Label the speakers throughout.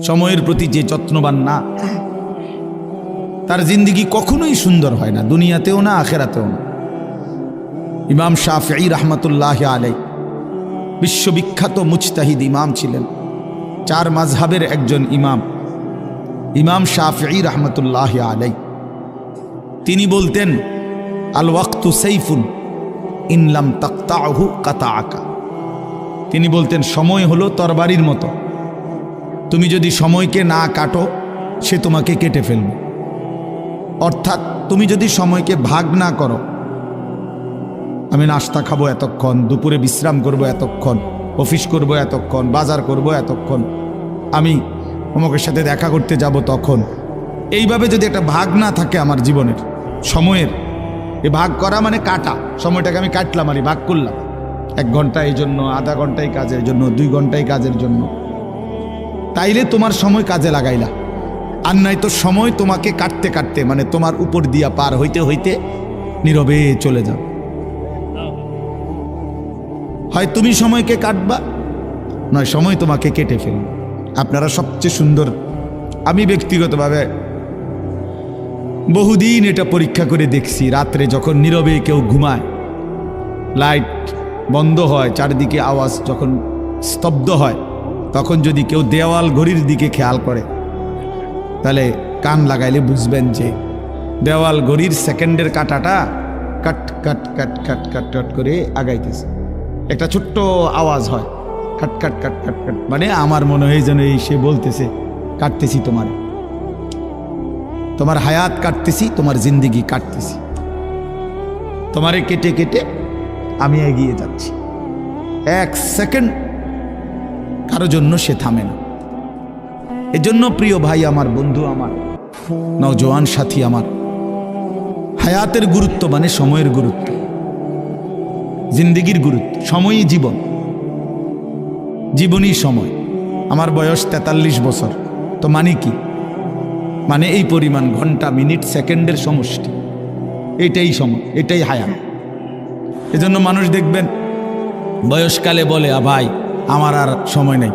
Speaker 1: সময়ের প্রতি যে যত্নবান না, তার জিন্দেগি কখনোই সুন্দর হয় না, দুনিয়াতেও না আখেরাতেও না। ইমাম শাফিঈ রাহমাতুল্লাহি আলাইহি বিশ্ববিখ্যাত মুজতাহিদ ইমাম ছিলেন, 4 মাযহাবের একজন ইমাম। ইমাম শাফিঈ রাহমাতুল্লাহি আলাইহি তিনি বলতেন, আল ওয়াক্তু সাইফুন ইন লাম তাকতাহু কাতাআকা। তিনি বলতেন, সময় হলো তরবারির মতো, তুমি যদি সময়কে না কাটো সে তোমাকে কেটে ফেলবে। অর্থাৎ তুমি যদি সময়কে ভাগ না করো, আমি নাস্তা খাবো এতক্ষণ, দুপুরে বিশ্রাম করব এতক্ষণ, অফিস করব এতক্ষণ, বাজার করব এতক্ষণ, আমি অমুকের সাথে দেখা করতে যাব তখন, এইভাবে যদি একটা ভাগ না থাকে আমার জীবনের সময়ের, এই ভাগ করা মানে কাটা, সময়টাকে আমি কাটলাম আর ভাগ করলাম, 1 ঘন্টা এই জন্য, আধা ঘন্টাই কাজের জন্য, 2 ঘন্টাই কাজের জন্য, তাইলে তোমার সময় কাজে লাগাইলা। আর নাই তো সময় তোমাকে কাটতে কাটতে, মানে তোমার উপর দিয়া পার হইতে হইতে নীরবে চলে যাও। হয় তুমি সময়কে কাটবা, নয় সময় তোমাকে কেটে ফেলবে। আপনারা সবচেয়ে সুন্দর, আমি ব্যক্তিগতভাবে বহুদিন এটা পরীক্ষা করে দেখছি, রাত্রে যখন নীরবে কেউ ঘুমায়, লাইট বন্ধ হয়, চারদিকে আওয়াজ যখন স্তব্ধ হয়, তখন যদি কেউ দেওয়াল ঘড়ির দিকে খেয়াল করে, তাহলে কান লাগাইলে বুঝবেন যে দেওয়াল ঘড়ির সেকেন্ডের কাটাটা কাট কাট কাট কাট কাট কাট করে আগাইতেছে। একটা ছোট্ট আওয়াজ হয়, কাট কাট কাট কাট কাট, মানে আমার মনে হয় যেন এই সে বলতেছে, কাটতেছি তোমার হায়াত কাটতেছি, তোমার জিন্দেগি কাটতেছি, তোমারে কেটে কেটে আমি এগিয়ে যাচ্ছি। 1 সেকেন্ড কারো জন্য সে থামে না। এজন্য প্রিয় ভাই আমার, বন্ধু আমার, নওজোয়ান সাথী আমার, হায়াতের গুরুত্ব মানে সময়ের গুরুত্ব, জিন্দেগির গুরুত্ব। সময়ই জীবন, জীবনই সময়। আমার বয়স 43 বছর, তো মানে কি? মানে এই পরিমাণ ঘন্টা, মিনিট, সেকেন্ডের সমষ্টি, এটাই সময়, এটাই হায়াত। এজন্য মানুষ দেখবেন বয়সকালে বলে, ভাই আমার আর সময় নেই,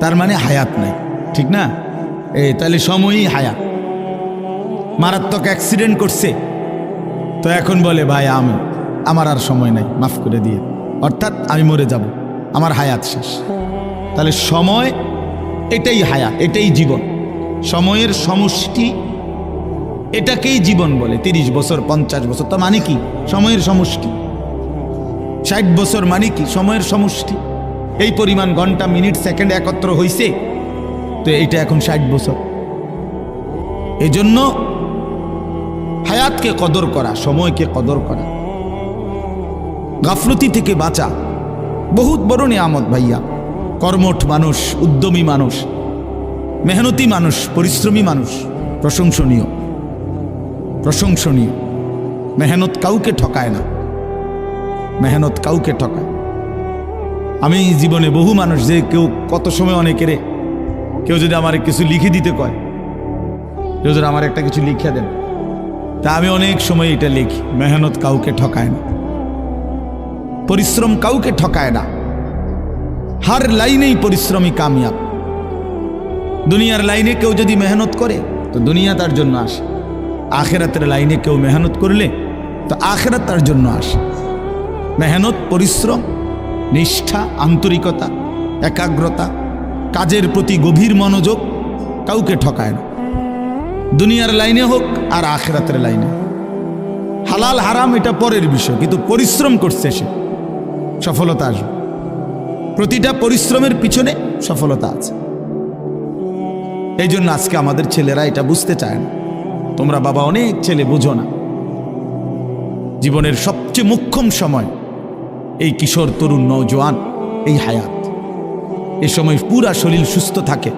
Speaker 1: তার মানে হায়াত নাই, ঠিক না? তাহলে সময়ই হায়াত। মারাত্মক অ্যাক্সিডেন্ট করছে, তো এখন বলে, ভাই আমার আর সময় নাই, মাফ করে দিয়ে, অর্থাৎ আমি মরে যাব, আমার হায়াত শেষ। তাহলে সময় এটাই হায়াত, এটাই জীবন, সময়ের সমষ্টি, এটাকেই জীবন বলে। 30 বছর, 50 বছর, তো মানে কি? সময়ের সমষ্টি। 60 বছর মানে কি? সময়ের সমষ্টি। এই পরিমাণ ঘন্টা, মিনিট, সেকেন্ড একত্র হইছে, তো এইটা এখন 60 বছর। এজন্য হায়াতকে কদর করা, সময়কে কদর করা, গাফলতি থেকে বাঁচা বহুত বড় নিয়ামত ভাইয়া। কর্মঠ মানুষ, উদ্যমী মানুষ, মেহনতি মানুষ, পরিশ্রমী মানুষ প্রশংসনীয়, প্রশংসনীয়। মেহনত কাউকে ঠকায় না, মেহনত কাউকে ঠকায়। আমি জীবনে বহু মানুষ, যে কেউ কত সময় অনেকের, কেউ যদি আমার কিছু লিখে দিতে কয়, কেউ যদি আমার একটা কিছু লিখে দেন, তা আমি অনেক সময় এটা লিখি। মেহনত কাউকে ঠকায় না, পরিশ্রম কাউকে ঠকায় না। হার লাইনেই পরিশ্রমী কামিয়াব। দুনিয়ার লাইনে কেউ যদি মেহনত করে, তো দুনিয়া তার জন্য আসে। আখেরাতের লাইনে কেউ মেহনত করলে, তো আখেরাত তার জন্য আসে। মেহনত, পরিশ্রম, নিষ্ঠা, আন্তরিকতা, একাগ্রতা, কাজের প্রতি গভীর মনোযোগ কাউকে ঠকায় না। দুনিয়ার লাইনে হোক আর আখেরাতের লাইনে। হালাল হারাম এটা পরের বিষয়, কিন্তু পরিশ্রম করছে সে, সফলতা আসবে। প্রতিটা পরিশ্রমের পিছনে সফলতা আছে। এই জন্য আজকে আমাদের ছেলেরা এটা বুঝতে চায় না। তোমরা বাবা অনেক ছেলে বুঝো না, জীবনের সবচেয়ে মোক্ষম সময় এই কিশোর, তরুণ, নওজোয়ান, এই হায়াত। এই সময় পুরা শরীর সুস্থ থাকে,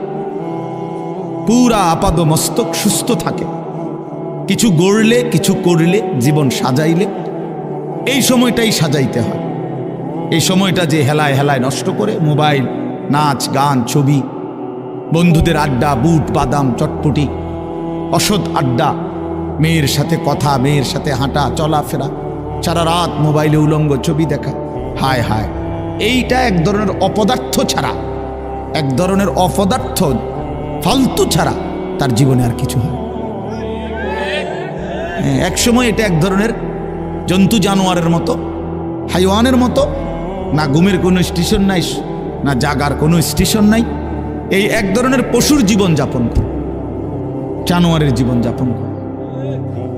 Speaker 1: পুরা আপাদ মস্তক সুস্থ থাকে। কিছু গড়লে, কিছু করলে, জীবন সাজাইলে, এই সময়টাই সাজাইতে হয়। এই সময়টা যে হেলায় হেলায় নষ্ট করে, মোবাইল, নাচ, গান, ছবি, বন্ধুদের আড্ডা, বুট বাদাম, চটপটি, অসৎ আড্ডা, মেয়ের সাথে কথা, মেয়ের সাথে হাঁটা চলাফেরা, সারা রাত মোবাইলে উলঙ্গ ছবি দেখা, হায় হায়, এইটা এক ধরনের অপদার্থ ছাড়া এক ধরনের অপদার্থ, ফালতু ছাড়া তার জীবনে আর কিছু হয়। এক সময় এটা এক ধরনের জন্তু জানোয়ারের মতো, হাইওয়ানের মতো, না ঘুমের কোনো স্টেশন নাই, না জাগার কোনো স্টেশন নাই, এই এক ধরনের পশুর জীবন যাপন করে, জানোয়ারের জীবন যাপন করে।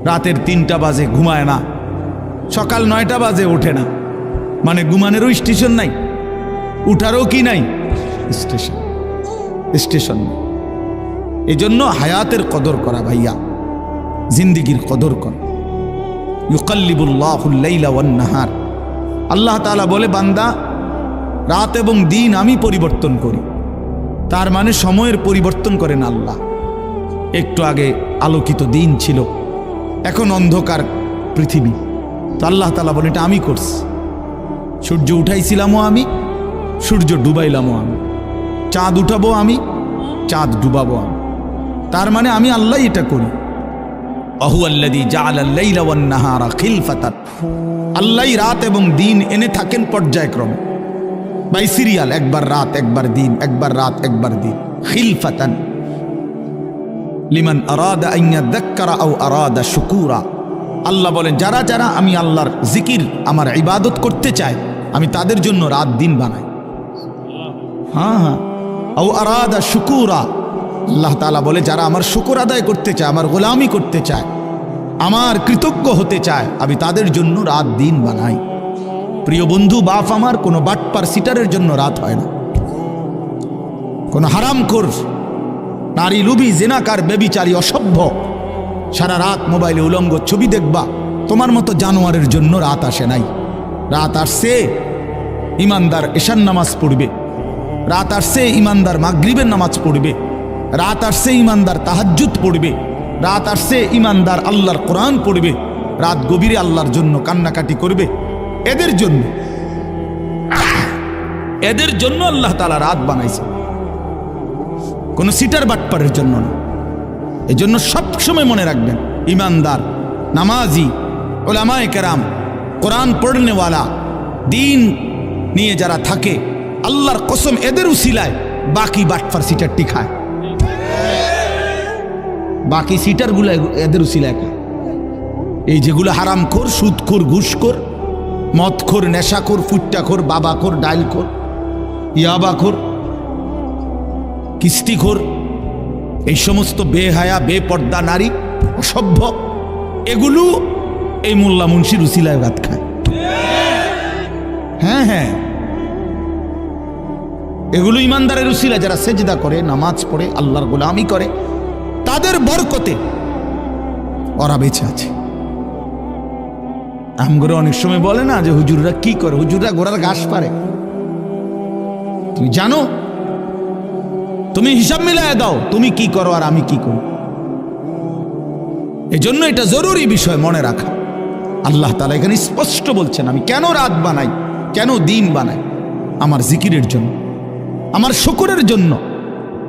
Speaker 1: রাতের 3টা বাজে ঘুমায় না, সকাল 9টা বাজে ওঠে না, মানে ঘুমানেরও স্টেশন নাই, উঠারও কি নাই স্টেশন। এই জন্য হায়াতের কদর করা ভাইয়া, জিন্দিগির কদর করা। ইউকাল্লিবুল্লাহুল লাইলা ওয়ান নাহার, আল্লাহ তাআলা বলে বান্দা রাত এবং দিন আমি পরিবর্তন করি। তার মানে সময়ের পরিবর্তন করেন আল্লাহ। একটু আগে আলোকিত দিন ছিল, এখন অন্ধকার পৃথিবী, তো আল্লাহ তাআলা বলে এটা আমি করছি। সূর্য উঠাইছিলামও আমি, সূর্য ডুবাইলামও আমি, চাঁদ উঠাবো আমি, চাঁদ ডুবাবো আমি। তার মানে আমি আল্লাহ এটা করি। আহুয়াল্লাযী জাআলাল লাইলা ওয়ান নাহারা খিলফাতান, আল্লাহই রাত এবং দিন এনে থাকেন পর্যায়ক্রমে, বাই সিরিয়াল, একবার রাত একবার দিন, একবার রাত একবার দিন। খিলফাতান লিমান আরাদা আন ইয়াযাক্কারা আও আরাদা শুকুরা, আল্লাহ বলেন যারা যারা আমি আল্লাহর জিকির, আমার ইবাদত করতে চায়, আমি তাদের জন্য রাত দিন বানাই। হ্যাঁ, আও আরাদা শুকুরা, আল্লাহ তাআলা বলে যারা আমার শুকর আদায় করতে চায়, আমার গোলামি করতে চায়, আমার কৃতজ্ঞ হতে চায়, আমি তাদের জন্য রাত দিন বানাই। প্রিয় বন্ধু, বাপ আমার, কোনো বাটপার সিটারের জন্য রাত হয় না। কোনো হারামখোর, নারী লুবি, জিনাকার, বেবিচারী, অসভ্য সারা রাত মোবাইলে উলঙ্গ ছবি দেখবা, তোমার মতো জানোয়ারের জন্য রাত আসে নাই। রাত আসছে ইমানদার এশার নামাজ পড়বে, রাত আসছে ইমানদার মাগরিবের নামাজ পড়বে, রাত আসছে ইমানদার তাহাজ্জুদ পড়বে, রাত আসছে ইমানদার আল্লাহর কোরআন পড়বে, রাত গভীরে আল্লাহর জন্য কান্নাকাটি করবে। এদের জন্য আল্লাহ তাআলা রাত বানাইছে, কোনো সিটার বাটপারের জন্য না। এই জন্য সবসময় মনে রাখবেন, ইমানদার, নামাজি, উলামায়ে কেরাম, কোরআন পড়নেওয়ালা, দিন নিয়ে যারা থাকে, আল্লাহর কসম এদের উসিলায় বাকি বাটপার সিটারটি খায়, বাকি সিটারগুলো এদের উসিলায় খায়। এই যেগুলো হারামখোর, সুদখোর, ঘুষখোর, মদখোর, নেশাখোর, ফুট্টাখোর, বাবাখোর, ডাইলখোর, ইয়াবাখোর, কিস্তিখোর, এই সমস্ত বেহায়া বেপর্দা নারী, অসভ্য, এগুলো এই মোল্লা মুন্সির উসিলায় ভাত খায়। হ্যাঁ হ্যাঁ, এগুলো ইমানদারের উসিলা, যারা সেজদা করে, নামাজ পড়ে, আল্লাহর গোলামি করে, তাদের বরকতে ওরা বেঁচে আছে। আমগরে অনেক সময় বলে না যে হুজুররা কি করে, হুজুররা ঘোড়ার ঘাস পারে। তুমি জানো? তুমি হিসাব মিলায় দাও, তুমি কি করো আর আমি কি করি। এই জন্য এটা জরুরি বিষয় মনে রাখা। আল্লাহ তাআলা এখানে স্পষ্ট বলছেন, আমি কেন রাত বানাই, কেন দিন বানাই, আমার জিকিরের জন্য, আমার শুকরের জন্য,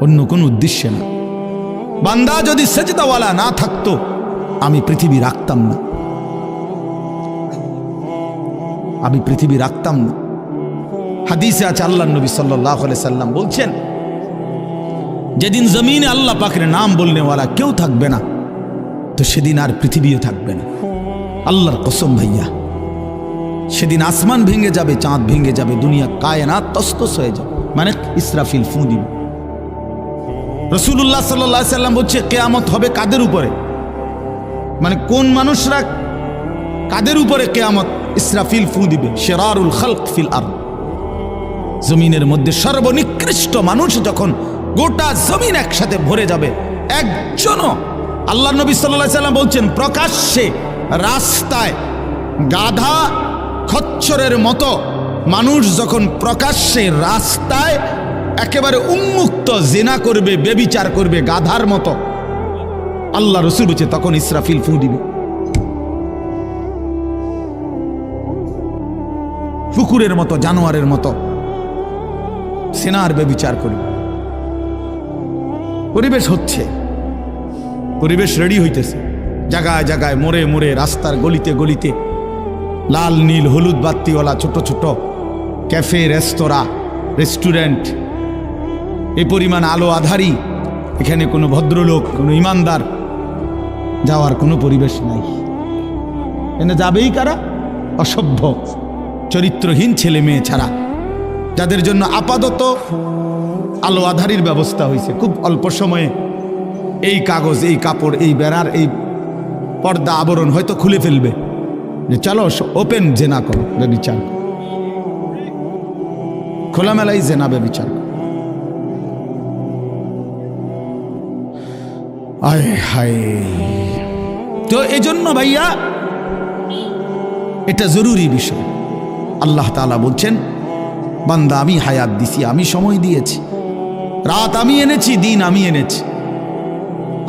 Speaker 1: অন্য কোনো উদ্দেশ্যে না। বান্দা যদি সেজদাওয়ালা না থাকতো, আমি পৃথিবী রাখতাম না, আমি পৃথিবী রাখতাম না। হাদিসে আছে, আল্লাহর নবী সাল্লাল্লাহু আলাইহি সাল্লাম বলছেন, যেদিন জমিনে আল্লাহ পাকের নাম বলনেওয়ালা কেউ থাকবে না, তো সেদিন আর পৃথিবীও থাকবে না। আল্লাহর কসম ভাইয়া, সেদিন আসমান ভেঙে যাবে, চাঁদ ভেঙে যাবে, দুনিয়া কায়নাত তসতস হয়ে যাবে, মানে ইসরাফিল ফুঁ দিবে। রাসূলুল্লাহ সাল্লাল্লাহু আলাইহি সাল্লাম বলছে, কিয়ামত হবে কাদের উপরে, মানে কোন মানুষরা, কাদের উপরে কিয়ামত ইসরাফিল ফুঁ দিবে? শিরারুল খালক ফিল আরদ, জমিনের মধ্যে সর্বনিকৃষ্ট মানুষ যখন গোটা জমিন একসাথে ভরে যাবে, একজনও, আল্লাহর নবী সাল্লাল্লাহু আলাইহি সাল্লাম বলছেন, প্রকাশ্যে রাস্তায় গাধা খচ্চরের মতো মানুষ যখন প্রকাশ্যে রাস্তায় একেবারে উন্মুক্ত জিনা করবে, বেবিচার করবে গাধার মতো, আল্লাহ রাসূল বলছে তখন ইসরাফিল ফুঁ দিবে। কুকুরের মতো, জানোয়ারের মতো সিনার বেবিচার করবে। পরিবেশ হচ্ছে, পরিবেশ রেডি হইতেছে, জায়গায় জায়গায়, মোড়ে মোড়ে, রাস্তার গলিতে গলিতে লাল নীল হলুদ বাত্তিওয়ালা ছোট ছোট ক্যাফে, রেস্তোরাঁ, রেস্টুরেন্ট, এই পরিমাণ আলো আধারী এখানে কোনো ভদ্রলোক, কোনো ইমানদার যাওয়ার কোনো পরিবেশ নাই। এখানে যাবেই কারা? অসভ্য চরিত্রহীন ছেলে মেয়ে ছাড়া, যাদের জন্য আপাতত আলো আধারির ব্যবস্থা হয়েছে। খুব অল্প সময়ে এই কাগজ, এই কাপড়, এই বেড়ার এই পর্দা আবরণ হয়তো খুলে ফেলবে যে চলো ওপেন জেনা করো, ব্যভিচার করো, খোলামেলাই জেনা ব্যভিচার করো। আয় হায়! তো এই জন্য ভাইয়া এটা জরুরি বিষয়। আল্লাহ তাআলা বলছেন, বান্দা আমি হায়াত দিছি, আমি সময় দিয়েছি, রাত আমি এনেছি, দিন আমি এনেছি।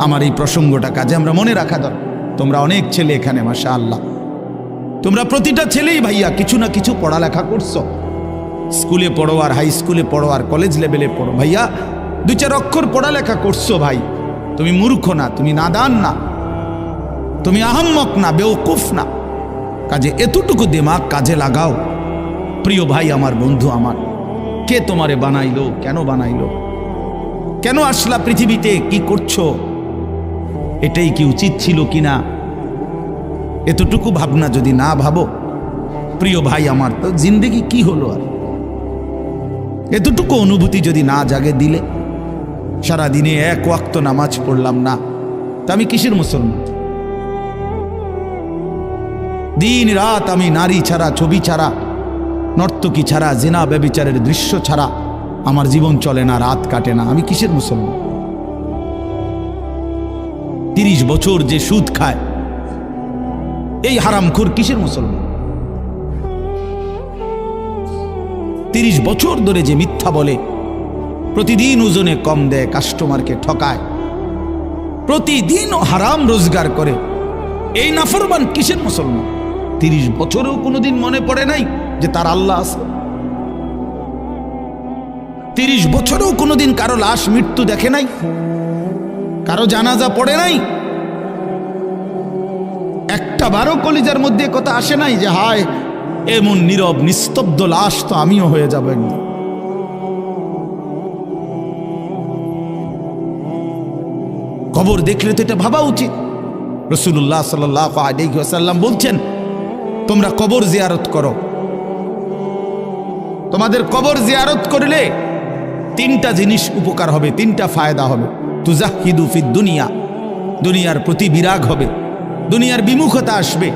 Speaker 1: আমার এই প্রসঙ্গটা কাজে আমরা মনে রাখা দরকার। তোমরা অনেক ছেলে এখানে, মাশাআল্লাহ, তোমরা প্রতিটা ছেলেই ভাইয়া কিছু না কিছু পড়ালেখা করছো। স্কুলে পড়ো, আর হাই স্কুলে পড়ো, আর কলেজ লেভেলে পড়ো। ভাইয়া 2-4 অক্ষর পড়ালেখা করছো ভাই, তুমি মূর্খ না, তুমি নাদান না, তুমি আহাম্মক না, বেওকুফ না। কাজে এতটুকু দিমাগ কাজে লাগাও। প্রিয় ভাই আমার, বন্ধু আমার, কে তোমারে বানাইলো? কেন বানাইলো? কেন আসলা পৃথিবীতে? কি করছো? এটাই কি উচিত ছিল কিনা? এতটুকু ভাবনা যদি না ভাবো, প্রিয় ভাই আমার, তো জিন্দেগি কি হলো? আর এতটুকু অনুভূতি যদি না জাগে দিলে, সারাদিনে 1 ওয়াক্ত নামাজ পড়লাম না, তা আমি কিসের মুসলমান? দিন রাত আমি নারী ছাড়া, ছবি ছাড়া, নর্তকী ছাড়া, জিনা ব্যভিচারের দৃশ্য ছাড়া আমার জীবন চলে না, রাত কাটে না, আমি কিসের মুসলমান? 30 বছর যে সুদ খায়, এই হারামখোর কিসের মুসলমান? 30 বছর ধরে যে মিথ্যা বলে, প্রতিদিন ওজনে কম দেয়, কাস্টমারকে ঠকায়, প্রতিদিনও হারাম রোজগার করে, এই নাফরমান কিসের মুসলমান? 30 বছরেও কোনোদিন মনে পড়ে নাই যে তার আল্লাহ আছে? 30 বছরেও কোনোদিন কারো লাশ মৃত্যু দেখে নাই, কারো জানাজা পড়ে নাই, একটা বারো কলিজার মধ্যে কথা আসে নাই যে হায় এমন নীরব নিস্তব্ধ লাশ তো আমিও হয়ে যাব একদিন। কবর দেখলে তো এটা ভাবা উচিত। রাসূলুল্লাহ সাল্লাল্লাহু আলাইহি ওয়াসাল্লাম বলছেন, তোমরা কবর জিয়ারত করো। তোমাদের কবর জিয়ারত করলে 3টা জিনিস উপকার হবে, 3টা ফায়দা হবে। তুজাহিদু ফিদ দুনিয়া, দুনিয়ার প্রতি বিরাগ হবে, দুনিয়ার বিমুখতা আসবে,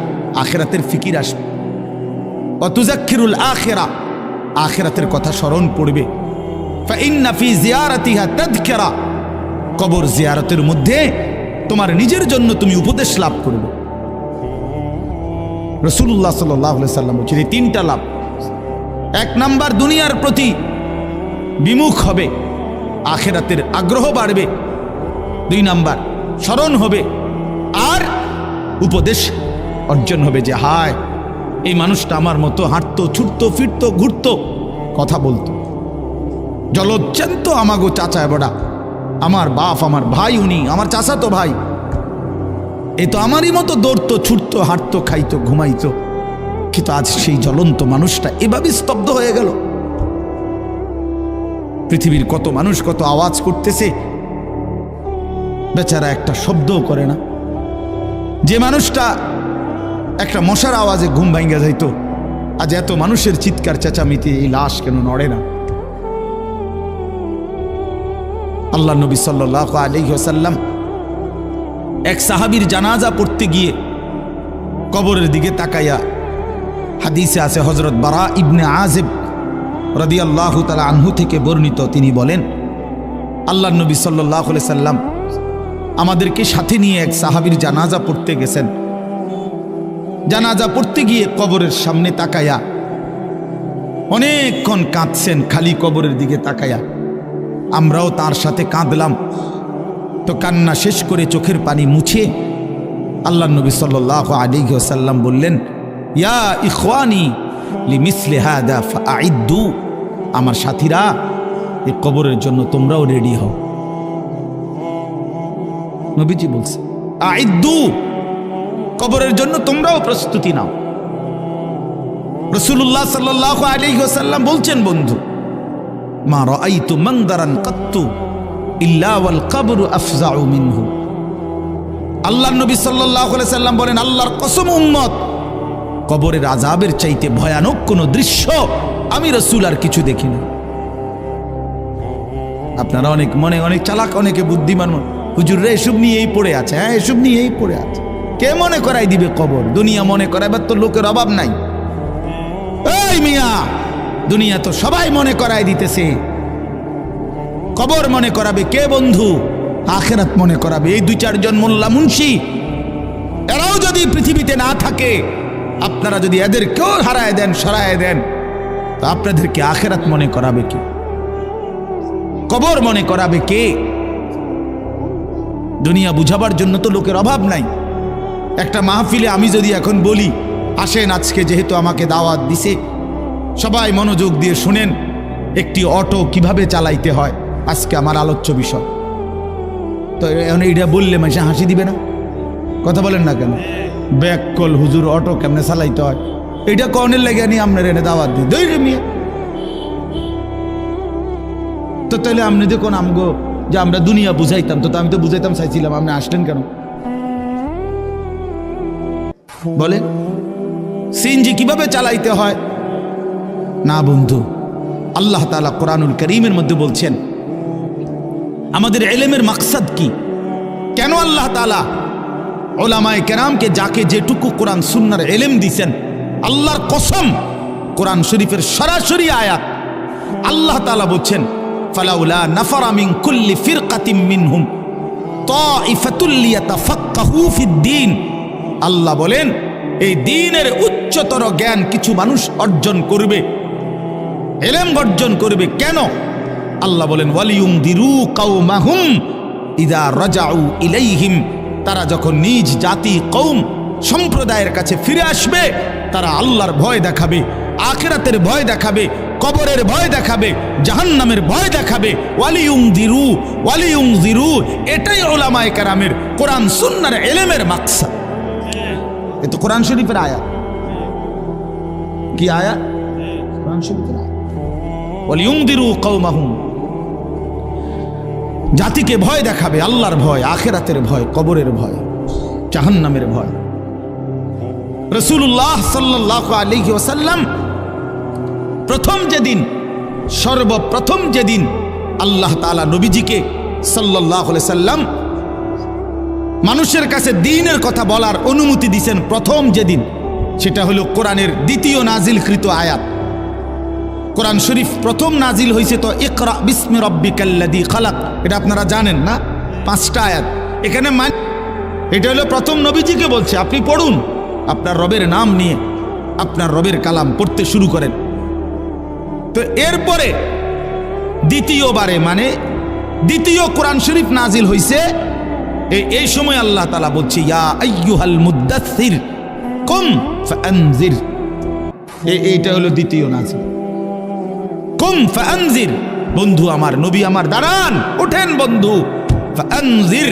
Speaker 1: আখিরাতের ফিকির আসবে। ওয়া তুযাক্কিরুল আখিরা, আখিরাতের কথা স্মরণ পড়বে। ফা ইন্না ফি জিয়ারাতিহা তাযকিরা, কবর জিয়ারতের মধ্যে তোমার নিজের জন্য তুমি উপদেশ লাভ করবে। রাসূলুল্লাহ সাল্লাল্লাহু আলাইহি ওয়াসাল্লাম বলেছেন 3টা লাভ। 1 নাম্বার, দুনিয়ার প্রতি বিমুখ হবে, আখিরাতের আগ্রহ বাড়বে। 2 নাম্বার, স্মরণ হবে, আর উপদেশ অর্জন হবে যে হায় এই মানুষটা আমার মতো হাঁটতো, ছুটতো, ফিরতো, ঘুরতো, কথা বলতো, জলজ্জান্ত আমাগো চাচায় বড়া, আমার বাপ, আমার ভাই, উনি আমার চাচাতো ভাই, এই তো আমারই মতো দৌড়তো, ছুটতো, হাঁটতো, খাইতো, ঘুমাইতো, কিন্তু আজ সেই জ্বলন্ত মানুষটা এভাবে স্তব্ধ হয়ে গেল। পৃথিবীর কত মানুষ কত আওয়াজ করতেছে, বেচারা একটা শব্দও করে না। যে মানুষটা একটা মশার আওয়াজে ঘুম ভাঙ্গা যাইতো, আজ এত মানুষের চিৎকার চেঁচামেচি, এই লাশ কেন নড়ে না? আল্লাহ নবী সাল্লাল্লাহু আলাইহি ওয়াসাল্লাম এক সাহাবীর জানাজা পড়তে গিয়ে কবরের দিকে তাকাইয়া, হাদিসে আছে হযরত বারা ইবনে আযিব রাদিয়াল্লাহু তাআলা আনহু থেকে বর্ণিত, তিনি বলেন আল্লাহ নবী সাল্লাল্লাহু আলাইহি সাল্লাম আমাদেরকে সাথে নিয়ে এক সাহাবীর জানাজা পড়তে গেছেন। জানাজা পড়তে গিয়ে কবরের সামনে তাকাইয়া অনেকক্ষণ কাঁদছেন, খালি কবরের দিকে তাকাইয়া। আমরাও তার সাথে কাঁদলাম। তো কান্না শেষ করে চোখের পানি মুছে আল্লাহ নবী সাল্লাল্লাহু আলাইহি ওয়াসাল্লাম বললেন, ইয়া ইখওয়ানি লিমিসলি হাদা ফাআইদ্দু, আমার সাথীরা এই কবরের জন্য তোমরাও রেডি হও। নবীজি বলছে আইদ্দু, কবরের জন্য তোমরাও প্রস্তুতি নাও। রাসূলুল্লাহ সাল্লাল্লাহু আলাইহি ওয়াসাল্লাম বলছেন, বন্ধু মা রাআইতু মানদারান কাত্তু ইল্লা ওয়াল কবরু আফজাউ মিনহু। আল্লাহর নবী সাল্লাল্লাহু আলাইহি সাল্লাম বলেন, আল্লাহর কসম উম্মত, কবরের আযাবের চাইতে ভয়ানক কোন দৃশ্য আমি রাসূল আর কিছু দেখি না। আপনারা অনেক চালাক, অনেকে বুদ্ধিমান, হুজুররা এসব নিয়েই পড়ে আছে। হ্যাঁ, এসব নিয়েই পড়ে আছে। কে মনে করাই দিবে কবর? দুনিয়া মনে করাইবার তো লোকের অভাব নাই। এই মিয়া, দুনিয়া তো সবাই মনে করাই দিতেছে। কবর মনে করাবে কে বন্ধু? আখিরাত মনে করাবে এই 2-4 জন মোল্লা মুন্সি। এরাও যদি পৃথিবীতে না থাকে, আপনারা যদি এদেরকেও হারায় দেন, সরায় দেন, তো আপনাদেরকে আখিরাত মনে করাবে কে? কবর মনে করাবে কে? দুনিয়া বুঝাবার জন্য তো লোকের অভাব নাই। একটা মাহফিলে আমি যদি এখন বলি, আসেন আজকে যেহেতু আমাকে দাওয়াত দিছে, সবাই মনোযোগ দিয়ে শুনেন একটি অটো কিভাবে চালাইতে হয়, আজকে আমার আলোচ্য বিষয়। তো এটা বললে মানুষ হাসি দিবে না? কথা বলেন না কেন? ব্যাককল হুজুর, অটো কেমনে চালাইতে হয় এটা কনের লেগে নিয়ে আপনার এনে দাওয়াত দিই দৈরে মিয়া। তো তাহলে আপনি দেখুন আমগো যে আমরা দুনিয়া বুঝাইতাম, তো আমি তো বুঝাইতাম চাইছিলাম, আপনি আসলেন কেন? বলে সিএনজি কিভাবে চালাইতে হয় না বন্ধু, আল্লাহ তাআলা কোরআনুল কারীমের মধ্যে বলছেন আমাদের ইলমের মাকসাদ কি, কেন আল্লাহ তাআলা উলামায়ে কেরামকে যাকে যেটুকু কোরআন সুন্নাহর ইলম দিয়েছেন, আল্লাহর কসম কোরআন শরীফের সরাসরি আয়াত। আল্লাহ তাআলা বলছেন ফালাউলা নাফারা মিন কুল্লি ফিরকাতিম মিনহুম তাইফাতুল লিয়াতাফাক্কাহু ফিদ্দীন। আল্লাহ বলেন এই দ্বীনের উচ্চতর জ্ঞান কিছু মানুষ অর্জন করবে, ইলম অর্জন করবে। কেন? আল্লাহ বলেন ওয়ালিয়ুনদিরু কওমাহুম ইযা রাজাউ ইলাইহিম। তারা যখন নিজ জাতি কওম সম্প্রদায়ের কাছে ফিরে আসবে, তারা আল্লাহর ভয় দেখাবে, আখিরাতের ভয় দেখাবে, কবরের ভয় দেখাবে, জাহান্নামের ভয় দেখাবে। ওয়ালিয়ুনদিরু, এটাই উলামায়ে কেরামের কোরআন সুন্নাহর ইলমের মাকসাদ। এ তো কোরআন শরীফের আয়াত। কি আয়াত? কোরআন শরীফের আয়াত। ওয়ালিয়ুনদিরু কওমাহুম, জাতিকে ভয় দেখাবে, আল্লাহর ভয়, আখিরাতের ভয়, কবরের ভয়, জাহান্নামের ভয়। রাসূলুল্লাহ সাল্লাল্লাহু আলাইহি ওয়াসাল্লাম সর্বপ্রথম যেদিন আল্লাহ তাআলা নবীজিকে সাল্লাল্লাহু আলাইহি সাল্লাম মানুষের কাছে দ্বীনের কথা বলার অনুমতি দিয়েছেন, প্রথম যেদিন, সেটা হলো কোরআনের দ্বিতীয় নাজিলকৃত আয়াত। কোরআন শরীফ প্রথম নাজিল হয়েছে তো ইকরা বিসমি রাব্বিকাল্লাযী খালাক, এটা আপনারা জানেন না? 5টা আয়াত এখানে। এটা হলো প্রথম নবীজিকে বলছে আপনি পড়ুন, আপনার রবের নাম নিয়ে আপনার রবের কালাম পড়তে শুরু করেন। তো এরপরে দ্বিতীয়বারে, মানে দ্বিতীয় কোরআন শরীফ নাজিল হয়েছে, এই সময় আল্লাহ তাআলা বলছে ইয়া আইয়ুহাল মুদ্দাসসির কুম ফাআনজির। এইটা হলো দ্বিতীয় নাজিল। কুম ফাআনজির, বন্ধু আমার, নবী আমার, দাঁড়ান, ওঠেন বন্ধু। ফাআনজির,